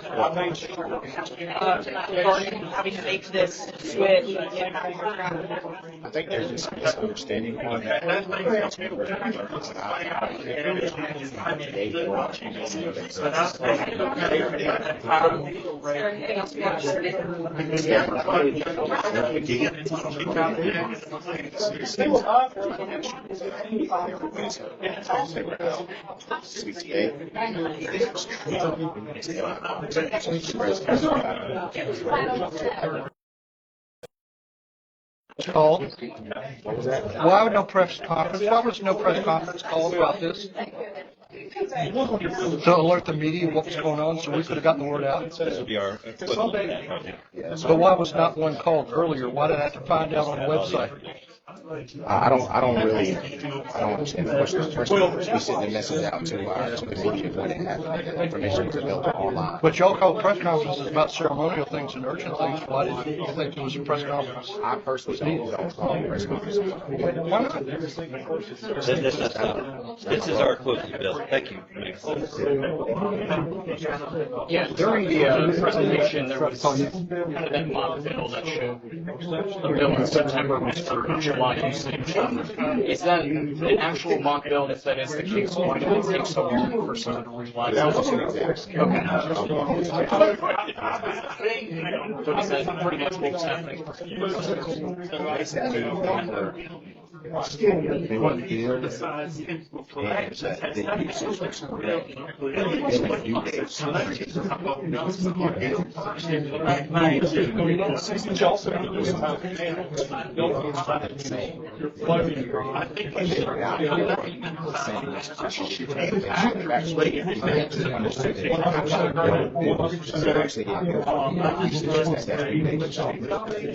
Regarding having to make this switch. I think there's just a misunderstanding on that. Called. Why would no press conference? Why was no press conference called about this? To alert the media of what was going on, so we could have gotten the word out. But why was not one called earlier? Why did I have to find out on the website? I don't understand the question. First, we send the message out to our media when that information is available online. But y'all called press conferences about ceremonial things and urgent things. Why did you think there was a press conference? I personally don't call press conferences. This is our closing bill. Thank you. Yeah, during the presentation, there was kind of that mock bill that showed the bill in September was for July light usage. Is that an actual mock build? If that is the case, why did it take so long for someone to realize that? Okay. But is that pretty much what was happening? They want to build the size and the usage was correct.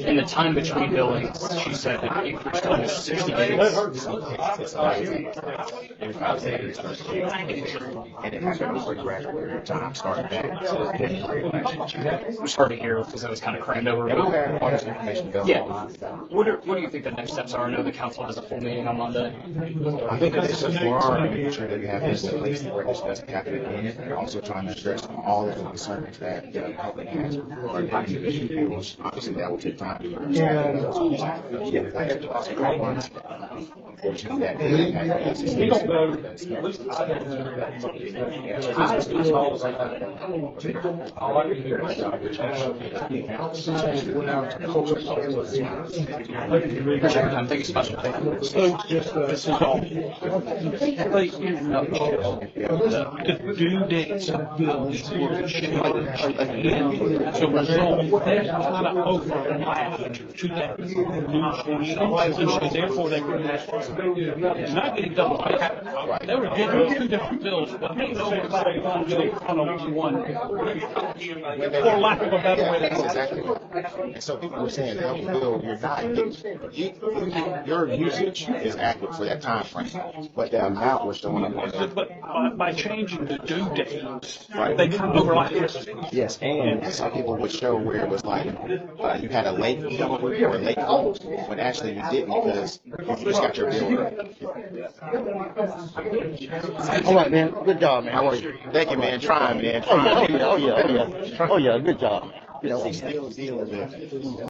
In the time between billings, she said it increased almost 60 days. And it happened over a gradual period of time, starting back. It was hard to hear because it was kind of crammed over. Yeah. What do you think the next steps are? I know the council has a full meeting on Monday. I think the next steps are making sure that we have this in place where this doesn't happen again, and also trying to address all of the concerns that the public has regarding the individual panels. Obviously, that will take time. Unfortunately, that we don't know. Thank you so much. So just, this is all. The due dates of bills were changed again. So result, not overlapped to that new position. Therefore, they were not getting double pay. They were getting two different bills, but they know everybody wants to on one. For lack of a better way to That's exactly right. And so people were saying, double bill, you're not getting, your usage is accurate for that time frame, but the amount was showing up. But by changing the due dates, Right. they kind of overlap. Yes, and some people would show where it was like, you had a late bill or a late bill, when actually you didn't because you just got your bill. All right, man. Good job, man. How are you? Thank you, man. Trying, man. Oh yeah, good job. You know,